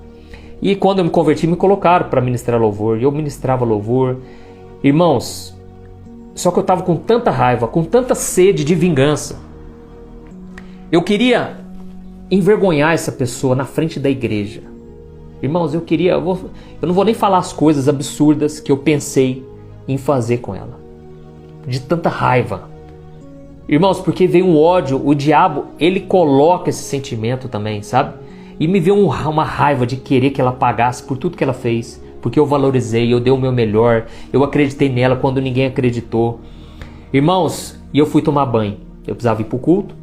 E quando eu me converti, me colocaram para ministrar louvor. E eu ministrava louvor. Irmãos, só que eu estava com tanta raiva, com tanta sede de vingança. Eu queria envergonhar essa pessoa na frente da igreja. Irmãos, eu não vou nem falar as coisas absurdas que eu pensei em fazer com ela. De tanta raiva. Irmãos, porque veio um ódio, o diabo, ele coloca esse sentimento também, sabe? E me veio uma raiva de querer que ela pagasse por tudo que ela fez. Porque eu valorizei, eu dei o meu melhor, eu acreditei nela quando ninguém acreditou. Irmãos, e eu fui tomar banho. Eu precisava ir para o culto.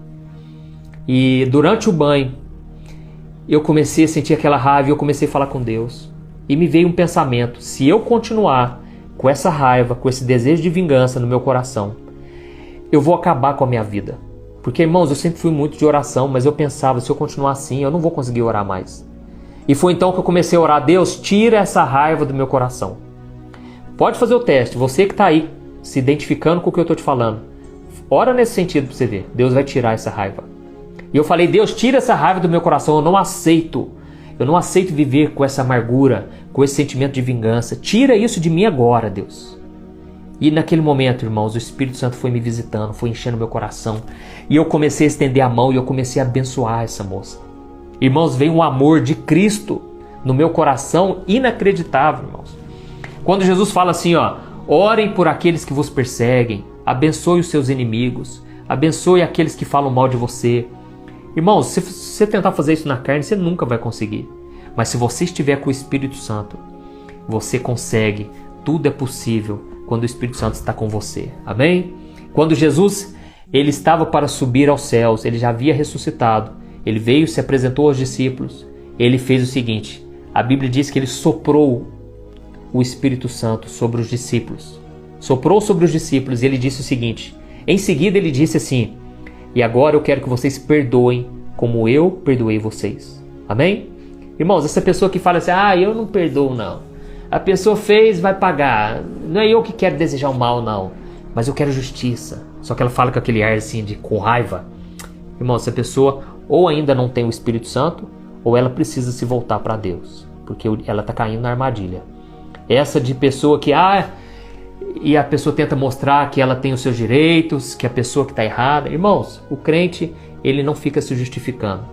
E durante o banho, eu comecei a sentir aquela raiva e eu comecei a falar com Deus. E me veio um pensamento: se eu continuar com essa raiva, com esse desejo de vingança no meu coração, eu vou acabar com a minha vida. Porque, irmãos, eu sempre fui muito de oração, mas eu pensava, se eu continuar assim, eu não vou conseguir orar mais. E foi então que eu comecei a orar: Deus, tira essa raiva do meu coração. Pode fazer o teste, você que está aí, se identificando com o que eu estou te falando. Ora nesse sentido para você ver, Deus vai tirar essa raiva. E eu falei: Deus, tira essa raiva do meu coração, eu não aceito viver com essa amargura, com esse sentimento de vingança. Tira isso de mim agora, Deus. E naquele momento, irmãos, o Espírito Santo foi me visitando, foi enchendo meu coração. E eu comecei a estender a mão e eu comecei a abençoar essa moça. Irmãos, veio um amor de Cristo no meu coração inacreditável, irmãos. Quando Jesus fala assim, ó: orem por aqueles que vos perseguem, abençoe os seus inimigos, abençoe aqueles que falam mal de você. Irmãos, se você tentar fazer isso na carne, você nunca vai conseguir. Mas se você estiver com o Espírito Santo, você consegue. Tudo é possível quando o Espírito Santo está com você. Amém? Quando Jesus, ele estava para subir aos céus, ele já havia ressuscitado. Ele veio, se apresentou aos discípulos, ele fez o seguinte, a Bíblia diz que ele soprou o Espírito Santo sobre os discípulos. Soprou sobre os discípulos e ele disse o seguinte, em seguida ele disse assim, e agora eu quero que vocês perdoem como eu perdoei vocês. Amém? Irmãos, essa pessoa que fala assim, eu não perdoo não. A pessoa fez, vai pagar. Não é eu que quero desejar o mal não, mas eu quero justiça. Só que ela fala com aquele ar assim, com raiva. Irmãos, essa pessoa ou ainda não tem o Espírito Santo, ou ela precisa se voltar para Deus, porque ela está caindo na armadilha. Essa de pessoa que, e a pessoa tenta mostrar que ela tem os seus direitos, que a pessoa que está errada. Irmãos, o crente, ele não fica se justificando.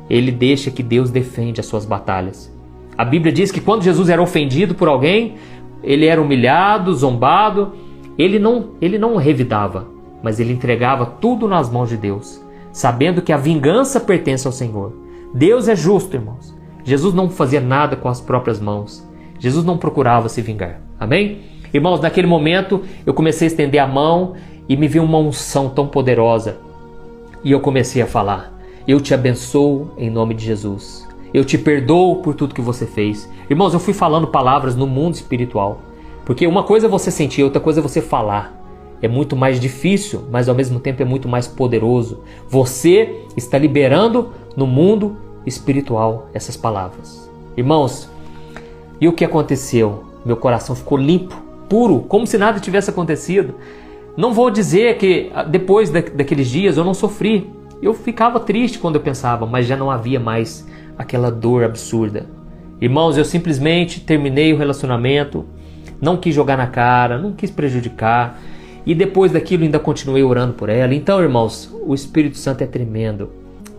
Ele deixa que Deus defende as suas batalhas. A Bíblia diz que quando Jesus era ofendido por alguém, ele era humilhado, zombado, ele não revidava, mas ele entregava tudo nas mãos de Deus, sabendo que a vingança pertence ao Senhor. Deus é justo, irmãos. Jesus não fazia nada com as próprias mãos. Jesus não procurava se vingar. Amém? Irmãos, naquele momento eu comecei a estender a mão e me veio uma unção tão poderosa. E eu comecei a falar, eu te abençoo em nome de Jesus. Eu te perdoo por tudo que você fez. Irmãos, eu fui falando palavras no mundo espiritual. Porque uma coisa é você sentir, outra coisa é você falar. É muito mais difícil, mas ao mesmo tempo é muito mais poderoso. Você está liberando no mundo espiritual essas palavras. Irmãos, e o que aconteceu? Meu coração ficou limpo, puro, como se nada tivesse acontecido. Não vou dizer que depois daqueles dias eu não sofri. Eu ficava triste quando eu pensava, mas já não havia mais aquela dor absurda. Irmãos, eu simplesmente terminei o relacionamento, não quis jogar na cara, não quis prejudicar. E depois daquilo ainda continuei orando por ela. Então, irmãos, o Espírito Santo é tremendo.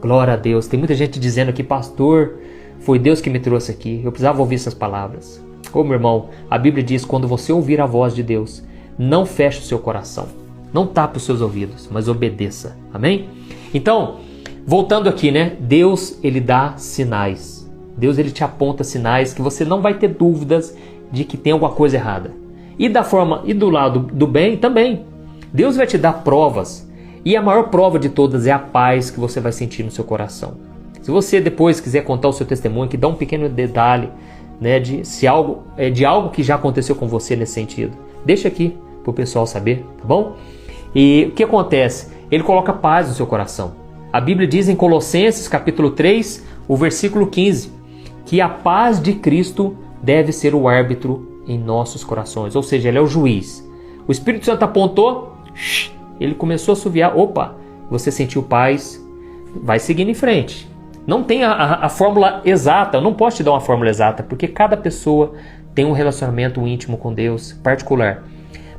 Glória a Deus. Tem muita gente dizendo aqui, pastor, foi Deus que me trouxe aqui. Eu precisava ouvir essas palavras. Ô meu irmão, a Bíblia diz, quando você ouvir a voz de Deus, não feche o seu coração. Não tape os seus ouvidos, mas obedeça. Amém? Então, voltando aqui, né? Deus, ele dá sinais. Deus, ele te aponta sinais que você não vai ter dúvidas de que tem alguma coisa errada. E do lado do bem também. Deus vai te dar provas. E a maior prova de todas é a paz que você vai sentir no seu coração. Se você depois quiser contar o seu testemunho, que dá um pequeno detalhe, né, de algo que já aconteceu com você nesse sentido, deixa aqui para o pessoal saber, tá bom? E o que acontece? Ele coloca paz no seu coração. A Bíblia diz em Colossenses capítulo 3, o versículo 15, que a paz de Cristo deve ser o árbitro em nossos corações, ou seja, ele é o juiz. O Espírito Santo apontou, ele começou a assoviar, opa, você sentiu paz, vai seguindo em frente. Não tem a fórmula exata, eu não posso te dar uma fórmula exata, porque cada pessoa tem um relacionamento íntimo com Deus, particular.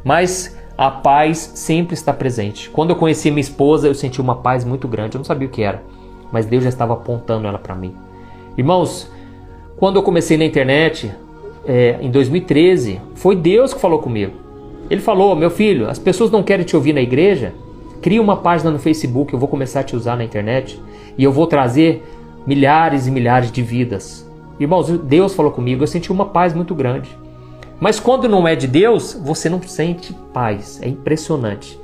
Mas a paz sempre está presente. Quando eu conheci minha esposa, eu senti uma paz muito grande, eu não sabia o que era, mas Deus já estava apontando ela para mim. Irmãos, quando eu comecei na internet, em 2013, foi Deus que falou comigo. Ele falou, meu filho, as pessoas não querem te ouvir na igreja? Cria uma página no Facebook, eu vou começar a te usar na internet e eu vou trazer milhares e milhares de vidas. Irmãos, Deus falou comigo, eu senti uma paz muito grande. Mas quando não é de Deus, você não sente paz, é impressionante.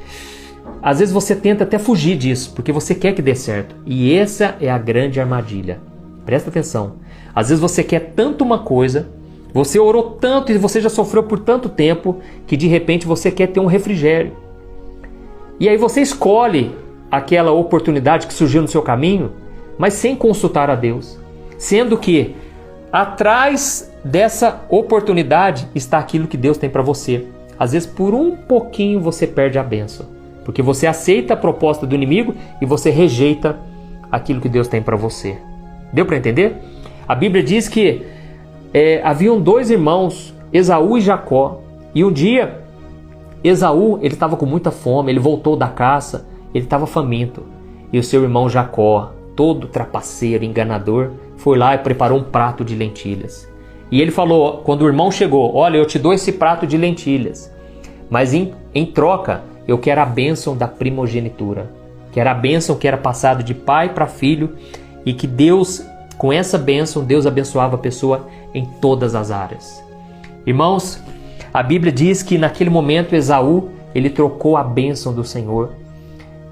Às vezes você tenta até fugir disso, porque você quer que dê certo. E essa é a grande armadilha. Presta atenção. Às vezes você quer tanto uma coisa, você orou tanto e você já sofreu por tanto tempo, que de repente você quer ter um refrigério. E aí você escolhe aquela oportunidade que surgiu no seu caminho, mas sem consultar a Deus. Sendo que atrás dessa oportunidade está aquilo que Deus tem para você. Às vezes por um pouquinho você perde a bênção, porque você aceita a proposta do inimigo e você rejeita aquilo que Deus tem para você. Deu para entender? A Bíblia diz que haviam dois irmãos, Esaú e Jacó, e um dia Esaú, ele estava com muita fome, ele voltou da caça, ele estava faminto, e o seu irmão Jacó, todo trapaceiro, enganador, foi lá e preparou um prato de lentilhas. E ele falou, quando o irmão chegou, olha, eu te dou esse prato de lentilhas, mas em troca eu quero a bênção da primogenitura, que era a bênção que era passada de pai para filho, e que Deus, com essa bênção, Deus abençoava a pessoa em todas as áreas. Irmãos, a Bíblia diz que naquele momento Esaú, ele trocou a bênção do Senhor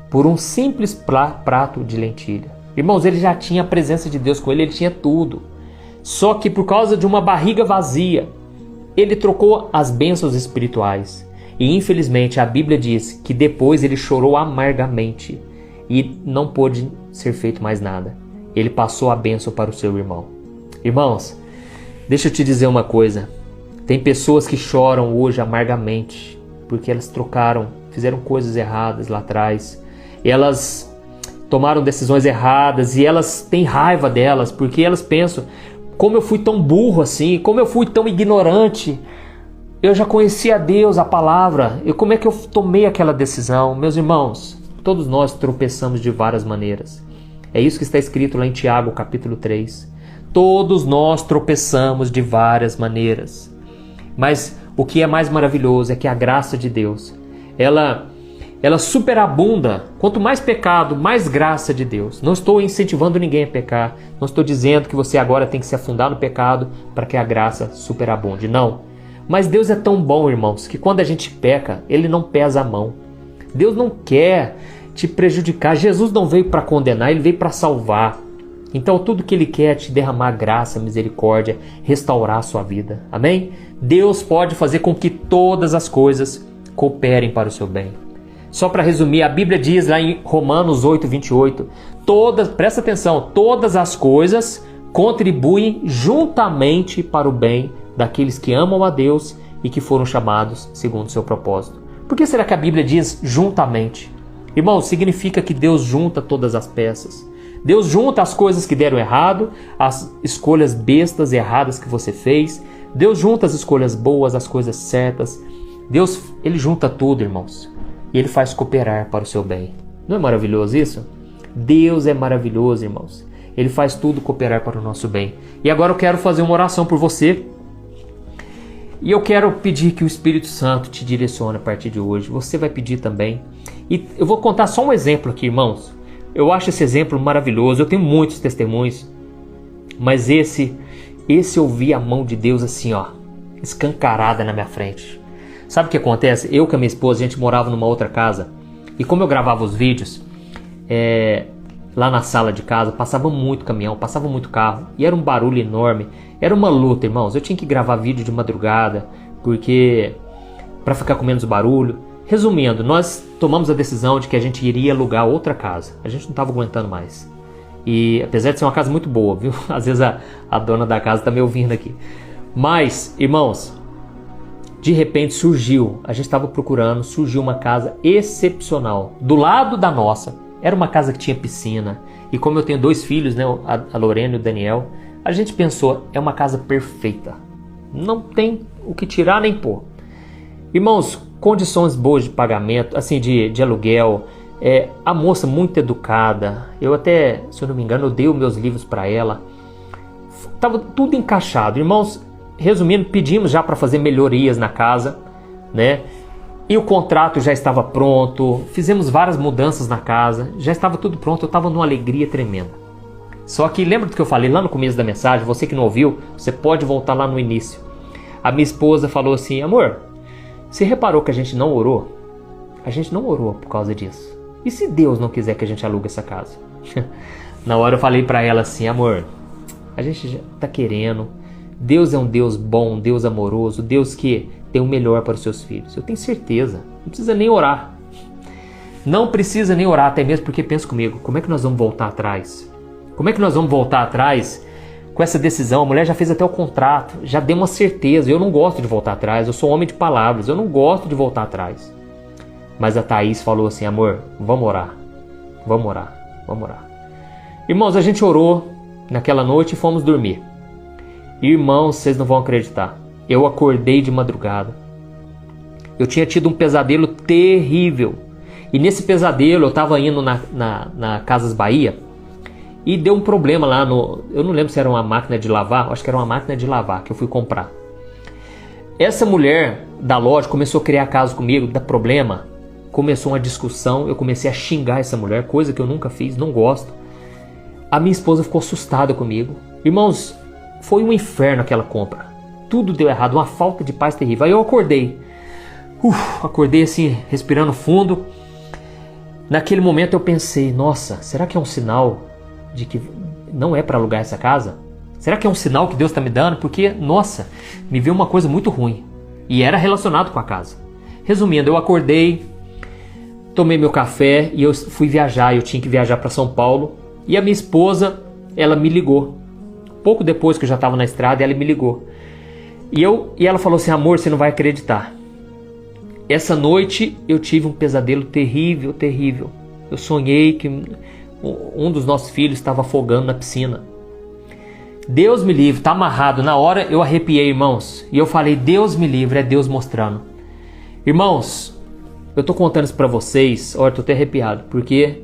por um simples prato de lentilha. Irmãos, ele já tinha a presença de Deus com ele, ele tinha tudo. Só que por causa de uma barriga vazia, ele trocou as bênçãos espirituais. E infelizmente a Bíblia diz que depois ele chorou amargamente e não pôde ser feito mais nada. Ele passou a bênção para o seu irmão. Irmãos, deixa eu te dizer uma coisa. Tem pessoas que choram hoje amargamente porque elas fizeram coisas erradas lá atrás. Elas tomaram decisões erradas e elas têm raiva delas porque elas pensam: como eu fui tão burro assim, como eu fui tão ignorante. Eu já conhecia Deus, a palavra, e como é que eu tomei aquela decisão? Meus irmãos, todos nós tropeçamos de várias maneiras. É isso que está escrito lá em Tiago, capítulo 3. Todos nós tropeçamos de várias maneiras. Mas o que é mais maravilhoso é que a graça de Deus, ela superabunda. Quanto mais pecado, mais graça de Deus. Não estou incentivando ninguém a pecar. Não estou dizendo que você agora tem que se afundar no pecado para que a graça superabunde. Não. Mas Deus é tão bom, irmãos, que quando a gente peca, Ele não pesa a mão. Deus não quer te prejudicar. Jesus não veio para condenar, Ele veio para salvar. Então tudo que Ele quer é te derramar graça, misericórdia, restaurar a sua vida. Amém? Deus pode fazer com que todas as coisas cooperem para o seu bem. Só para resumir, a Bíblia diz lá em Romanos 8:28, presta atenção, todas as coisas contribuem juntamente para o bem daqueles que amam a Deus e que foram chamados segundo o seu propósito. Por que será que a Bíblia diz juntamente? Irmão, significa que Deus junta todas as peças. Deus junta as coisas que deram errado, as escolhas bestas erradas que você fez. Deus junta as escolhas boas, as coisas certas. Deus, Ele junta tudo, irmãos. E Ele faz cooperar para o seu bem. Não é maravilhoso isso? Deus é maravilhoso, irmãos. Ele faz tudo cooperar para o nosso bem. E agora eu quero fazer uma oração por você. E eu quero pedir que o Espírito Santo te direcione a partir de hoje. Você vai pedir também. E eu vou contar só um exemplo aqui, irmãos. Eu acho esse exemplo maravilhoso. Eu tenho muitos testemunhos. Mas esse eu vi a mão de Deus assim, ó, escancarada na minha frente. Sabe o que acontece? Eu com a minha esposa, a gente morava numa outra casa. E como eu gravava os vídeos, lá na sala de casa, passava muito caminhão, passava muito carro. E era um barulho enorme. Era uma luta, irmãos. Eu tinha que gravar vídeo de madrugada, porque para ficar com menos barulho. Resumindo, nós tomamos a decisão de que a gente iria alugar outra casa. A gente não estava aguentando mais. E apesar de ser uma casa muito boa, viu? Às vezes a dona da casa está me ouvindo aqui. Mas, irmãos, de repente a gente estava procurando, surgiu uma casa excepcional do lado da nossa. Era uma casa que tinha piscina. E como eu tenho 2 filhos, né, a Lorena e o Daniel, a gente pensou, é uma casa perfeita. Não tem o que tirar nem pôr. Irmãos, condições boas de pagamento, assim, de aluguel. A moça muito educada. Eu até, se eu não me engano, eu dei os meus livros para ela. Tava tudo encaixado. Irmãos, resumindo, pedimos já para fazer melhorias na casa, né? E o contrato já estava pronto. Fizemos várias mudanças na casa. Já estava tudo pronto. Eu estava numa alegria tremenda. Só que lembra do que eu falei lá no começo da mensagem? Você que não ouviu, você pode voltar lá no início. A minha esposa falou assim: amor, você reparou que a gente não orou? A gente não orou por causa disso. E se Deus não quiser que a gente alugue essa casa? Na hora eu falei para ela assim: amor, a gente já está querendo. Deus é um Deus bom, um Deus amoroso, Deus que tem o melhor para os seus filhos. Eu tenho certeza. Não precisa nem orar. Não precisa nem orar, até mesmo porque pensa comigo, como é que nós vamos voltar atrás? Como é que nós vamos voltar atrás com essa decisão? A mulher já fez até o contrato, já deu uma certeza. Eu não gosto de voltar atrás, eu sou homem de palavras, eu não gosto de voltar atrás. Mas a Thaís falou assim: amor, vamos orar, vamos orar, vamos orar. Irmãos, a gente orou naquela noite e fomos dormir. Irmãos, vocês não vão acreditar. Eu acordei de madrugada. Eu tinha tido um pesadelo terrível. E nesse pesadelo eu estava indo na Casas Bahia e deu um problema lá no... Eu não lembro se era uma máquina de lavar. Acho que era uma máquina de lavar que eu fui comprar. Essa mulher da loja começou a criar caso comigo, dá problema. Começou uma discussão, eu comecei a xingar essa mulher, coisa que eu nunca fiz, não gosto. A minha esposa ficou assustada comigo. Irmãos, foi um inferno aquela compra. Tudo deu errado, uma falta de paz terrível. Aí eu acordei. Acordei assim, respirando fundo. Naquele momento eu pensei, nossa, será que é um sinal de que não é para alugar essa casa? Será que é um sinal que Deus está me dando? Porque, nossa, me veio uma coisa muito ruim. E era relacionado com a casa. Resumindo, eu acordei, tomei meu café e eu fui viajar. Eu tinha que viajar para São Paulo. E a minha esposa, ela me ligou. Pouco depois que eu já estava na estrada, ela me ligou. E ela falou assim, amor, você não vai acreditar. Essa noite eu tive um pesadelo terrível, terrível. Eu sonhei que um dos nossos filhos estava afogando na piscina. Deus me livre, está amarrado. Na hora eu arrepiei, irmãos. E eu falei, Deus me livre, é Deus mostrando. Irmãos, eu estou contando isso para vocês. Olha, estou até arrepiado. Porque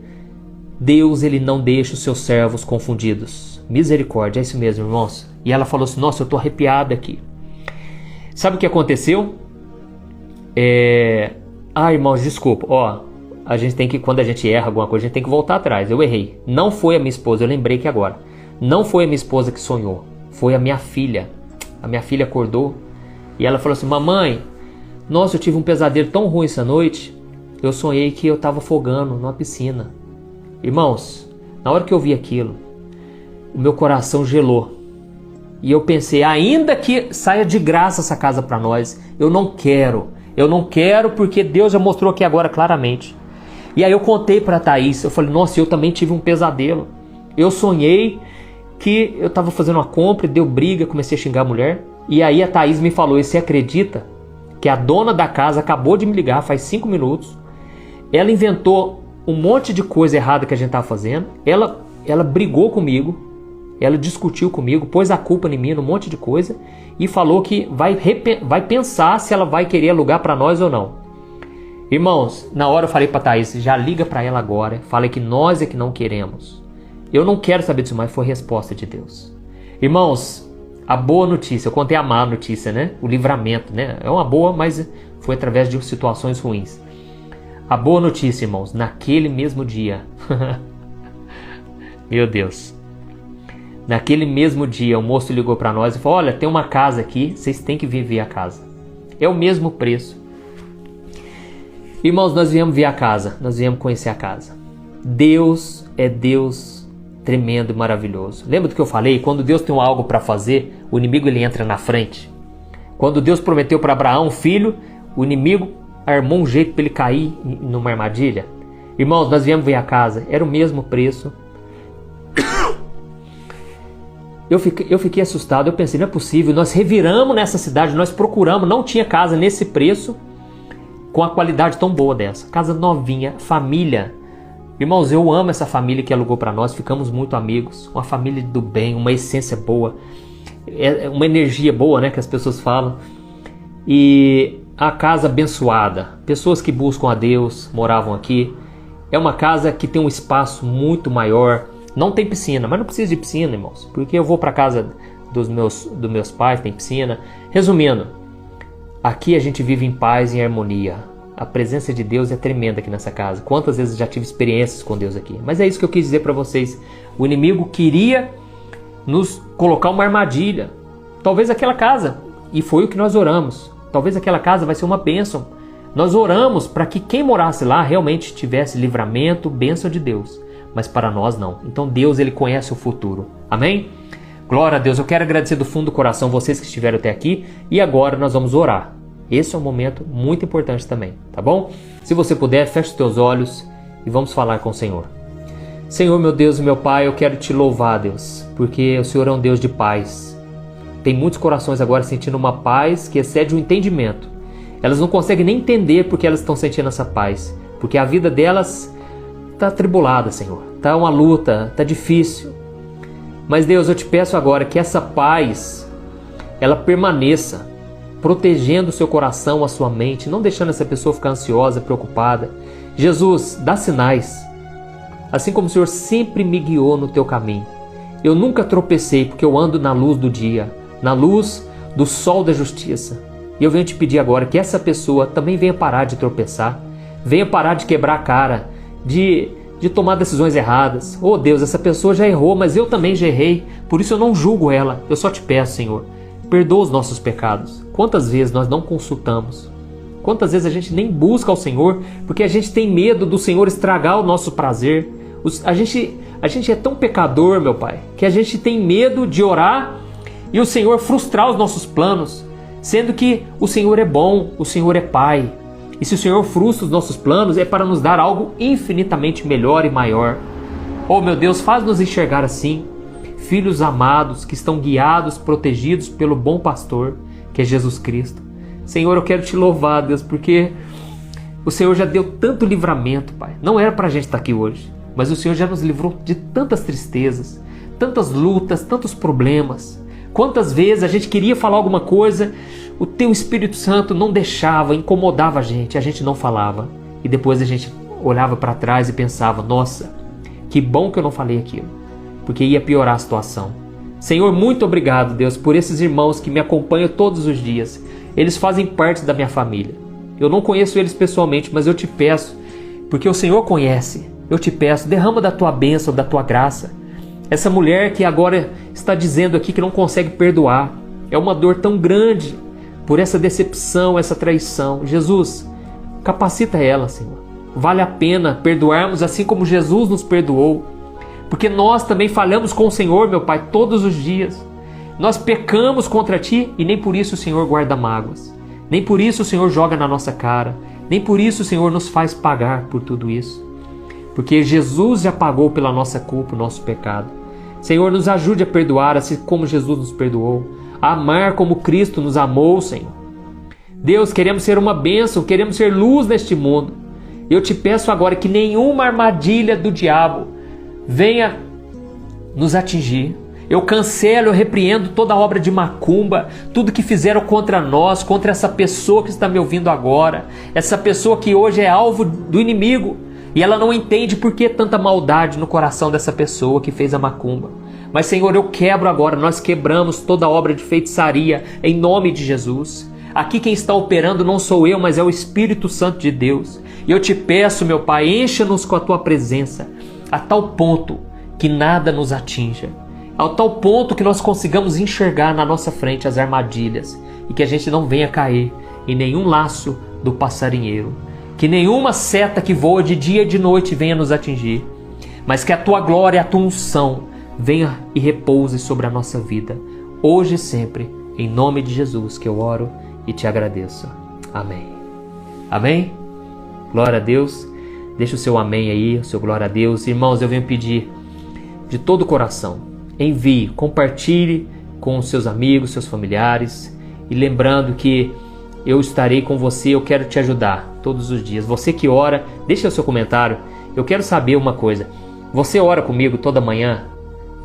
Deus, Ele não deixa os seus servos confundidos. Misericórdia, é isso mesmo, irmãos. E ela falou assim, nossa, eu estou arrepiado aqui. Sabe o que aconteceu? Irmãos, desculpa. A gente tem que, quando a gente erra alguma coisa, a gente tem que voltar atrás. Eu errei. Não foi a minha esposa, eu lembrei que agora. Não foi a minha esposa que sonhou. Foi a minha filha. A minha filha acordou e ela falou assim, mamãe, nossa, eu tive um pesadelo tão ruim essa noite. Eu sonhei que eu estava afogando numa piscina. Irmãos, na hora que eu vi aquilo, o meu coração gelou. E eu pensei, ainda que saia de graça essa casa para nós, eu não quero. Eu não quero porque Deus já mostrou aqui agora claramente. E aí eu contei para a Thaís, eu falei, nossa, eu também tive um pesadelo. Eu sonhei que eu estava fazendo uma compra, deu briga, comecei a xingar a mulher. E aí a Thaís me falou, e você acredita que a dona da casa acabou de me ligar faz 5 minutos? Ela inventou um monte de coisa errada que a gente estava fazendo. Ela brigou comigo, ela discutiu comigo, pôs a culpa em mim, um monte de coisa. E falou que vai pensar se ela vai querer alugar para nós ou não. Irmãos, na hora eu falei para Thaís, já liga para ela agora. Falei que nós é que não queremos. Eu não quero saber disso mais, foi resposta de Deus. Irmãos, a boa notícia, eu contei a má notícia, né? O livramento, né? É uma boa, mas foi através de situações ruins. A boa notícia, irmãos, naquele mesmo dia, meu Deus, naquele mesmo dia o moço ligou para nós e falou, olha, tem uma casa aqui, vocês têm que vir ver a casa. É o mesmo preço. Irmãos, nós viemos ver a casa, nós viemos conhecer a casa. Deus é Deus tremendo e maravilhoso. Lembra do que eu falei? Quando Deus tem algo para fazer, o inimigo ele entra na frente. Quando Deus prometeu para Abraão um filho, o inimigo armou um jeito para ele cair numa armadilha. Irmãos, nós viemos ver a casa, era o mesmo preço. Eu fiquei assustado, eu pensei, não é possível. Nós reviramos nessa cidade, nós procuramos, não tinha casa nesse preço, com a qualidade tão boa dessa. Casa novinha, família. Irmãos, eu amo essa família que alugou para nós, ficamos muito amigos. Uma família do bem, uma essência boa, uma energia boa, né, que as pessoas falam. E a casa abençoada, pessoas que buscam a Deus moravam aqui. É uma casa que tem um espaço muito maior. Não tem piscina, mas não precisa de piscina, irmãos, porque eu vou para casa dos meus pais, tem piscina. Resumindo, aqui a gente vive em paz e em harmonia. A presença de Deus é tremenda aqui nessa casa. Quantas vezes já tive experiências com Deus aqui. Mas é isso que eu quis dizer para vocês. O inimigo queria nos colocar uma armadilha. Talvez aquela casa, e foi o que nós oramos, talvez aquela casa vai ser uma bênção. Nós oramos para que quem morasse lá realmente tivesse livramento, bênção de Deus. Mas para nós não. Então Deus, Ele conhece o futuro. Amém? Glória a Deus. Eu quero agradecer do fundo do coração vocês que estiveram até aqui. E agora nós vamos orar. Esse é um momento muito importante também, tá bom? Se você puder, feche os teus olhos e vamos falar com o Senhor. Senhor, meu Deus e meu Pai, eu quero te louvar, Deus, porque o Senhor é um Deus de paz. Tem muitos corações agora sentindo uma paz que excede o entendimento. Elas não conseguem nem entender porque elas estão sentindo essa paz, porque a vida delas está atribulada, Senhor. Está uma luta, está difícil. Mas Deus, eu te peço agora que essa paz, ela permaneça, protegendo o seu coração, a sua mente, não deixando essa pessoa ficar ansiosa, preocupada. Jesus, dá sinais. Assim como o Senhor sempre me guiou no teu caminho. Eu nunca tropecei porque eu ando na luz do dia, na luz do sol da justiça. E eu venho te pedir agora que essa pessoa também venha parar de tropeçar, venha parar de quebrar a cara, de tomar decisões erradas. Oh Deus, essa pessoa já errou, mas eu também já errei, por isso eu não julgo ela. Eu só te peço, Senhor, perdoa os nossos pecados. Quantas vezes nós não consultamos? Quantas vezes a gente nem busca ao Senhor porque a gente tem medo do Senhor estragar o nosso prazer. A gente é tão pecador, meu Pai, que a gente tem medo de orar e o Senhor frustrar os nossos planos, sendo que o Senhor é bom, o Senhor é Pai. E se o Senhor frustra os nossos planos, é para nos dar algo infinitamente melhor e maior. Oh, meu Deus, faz-nos enxergar assim, filhos amados que estão guiados, protegidos pelo bom pastor, que é Jesus Cristo. Senhor, eu quero te louvar, Deus, porque o Senhor já deu tanto livramento, Pai. Não era para a gente estar aqui hoje, mas o Senhor já nos livrou de tantas tristezas, tantas lutas, tantos problemas. Quantas vezes a gente queria falar alguma coisa, o Teu Espírito Santo não deixava, incomodava a gente não falava. E depois a gente olhava para trás e pensava, nossa, que bom que eu não falei aquilo, porque ia piorar a situação. Senhor, muito obrigado, Deus, por esses irmãos que me acompanham todos os dias. Eles fazem parte da minha família. Eu não conheço eles pessoalmente, mas eu te peço, porque o Senhor conhece, eu te peço, derrama da Tua bênção, da Tua graça. Essa mulher que agora está dizendo aqui que não consegue perdoar, é uma dor tão grande por essa decepção, essa traição. Jesus, capacita ela, Senhor. Vale a pena perdoarmos assim como Jesus nos perdoou, porque nós também falhamos com o Senhor, meu Pai, todos os dias. Nós pecamos contra Ti e nem por isso o Senhor guarda mágoas. Nem por isso o Senhor joga na nossa cara. Nem por isso o Senhor nos faz pagar por tudo isso. Porque Jesus já pagou pela nossa culpa o nosso pecado. Senhor, nos ajude a perdoar assim como Jesus nos perdoou. A amar como Cristo nos amou, Senhor. Deus, queremos ser uma bênção, queremos ser luz neste mundo. Eu te peço agora que nenhuma armadilha do diabo venha nos atingir. Eu cancelo, eu repreendo toda obra de macumba, tudo que fizeram contra nós, contra essa pessoa que está me ouvindo agora, essa pessoa que hoje é alvo do inimigo e ela não entende por que tanta maldade no coração dessa pessoa que fez a macumba. Mas, Senhor, eu quebro agora, nós quebramos toda obra de feitiçaria em nome de Jesus. Aqui quem está operando não sou eu, mas é o Espírito Santo de Deus. E eu te peço, meu Pai, encha-nos com a Tua presença, a tal ponto que nada nos atinja, a tal ponto que nós consigamos enxergar na nossa frente as armadilhas e que a gente não venha cair em nenhum laço do passarinheiro, que nenhuma seta que voa de dia e de noite venha nos atingir, mas que a Tua glória, a Tua unção venha e repouse sobre a nossa vida, hoje e sempre, em nome de Jesus que eu oro e te agradeço. Amém. Amém? Glória a Deus. Deixa o seu amém aí, o seu glória a Deus. Irmãos, eu venho pedir de todo o coração, envie, compartilhe com os seus amigos, seus familiares, e lembrando que eu estarei com você, eu quero te ajudar todos os dias. Você que ora, deixa o seu comentário. Eu quero saber uma coisa, você ora comigo toda manhã,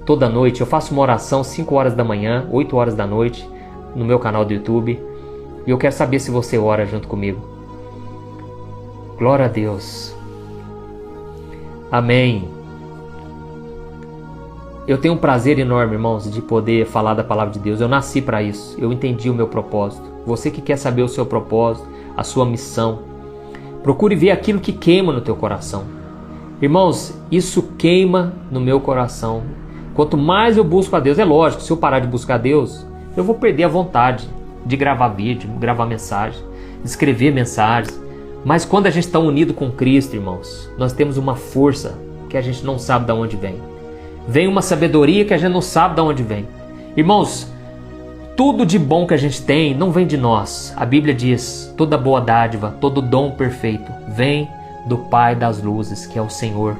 toda noite? Eu faço uma oração 5 horas da manhã, 8 horas da noite, no meu canal do YouTube, e eu quero saber se você ora junto comigo. Glória a Deus. Amém. Eu tenho um prazer enorme, irmãos, de poder falar da palavra de Deus. Eu nasci para isso. Eu entendi o meu propósito. Você que quer saber o seu propósito, a sua missão, procure ver aquilo que queima no teu coração. Irmãos, isso queima no meu coração. Quanto mais eu busco a Deus, é lógico, se eu parar de buscar a Deus, eu vou perder a vontade de gravar vídeo, gravar mensagem, de escrever mensagens. Mas quando a gente está unido com Cristo, irmãos, nós temos uma força que a gente não sabe de onde vem. Vem uma sabedoria que a gente não sabe de onde vem. Irmãos, tudo de bom que a gente tem não vem de nós. A Bíblia diz, toda boa dádiva, todo dom perfeito vem do Pai das luzes, que é o Senhor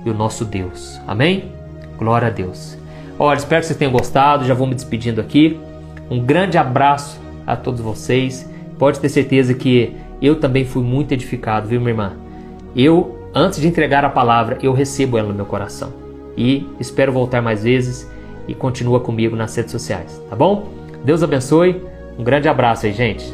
e o nosso Deus. Amém? Glória a Deus. Olha, espero que vocês tenham gostado. Já vou me despedindo aqui. Um grande abraço a todos vocês. Pode ter certeza que eu também fui muito edificado, viu, minha irmã? Eu, antes de entregar a palavra, eu recebo ela no meu coração. E espero voltar mais vezes e continua comigo nas redes sociais, tá bom? Deus abençoe. Um grande abraço aí, gente.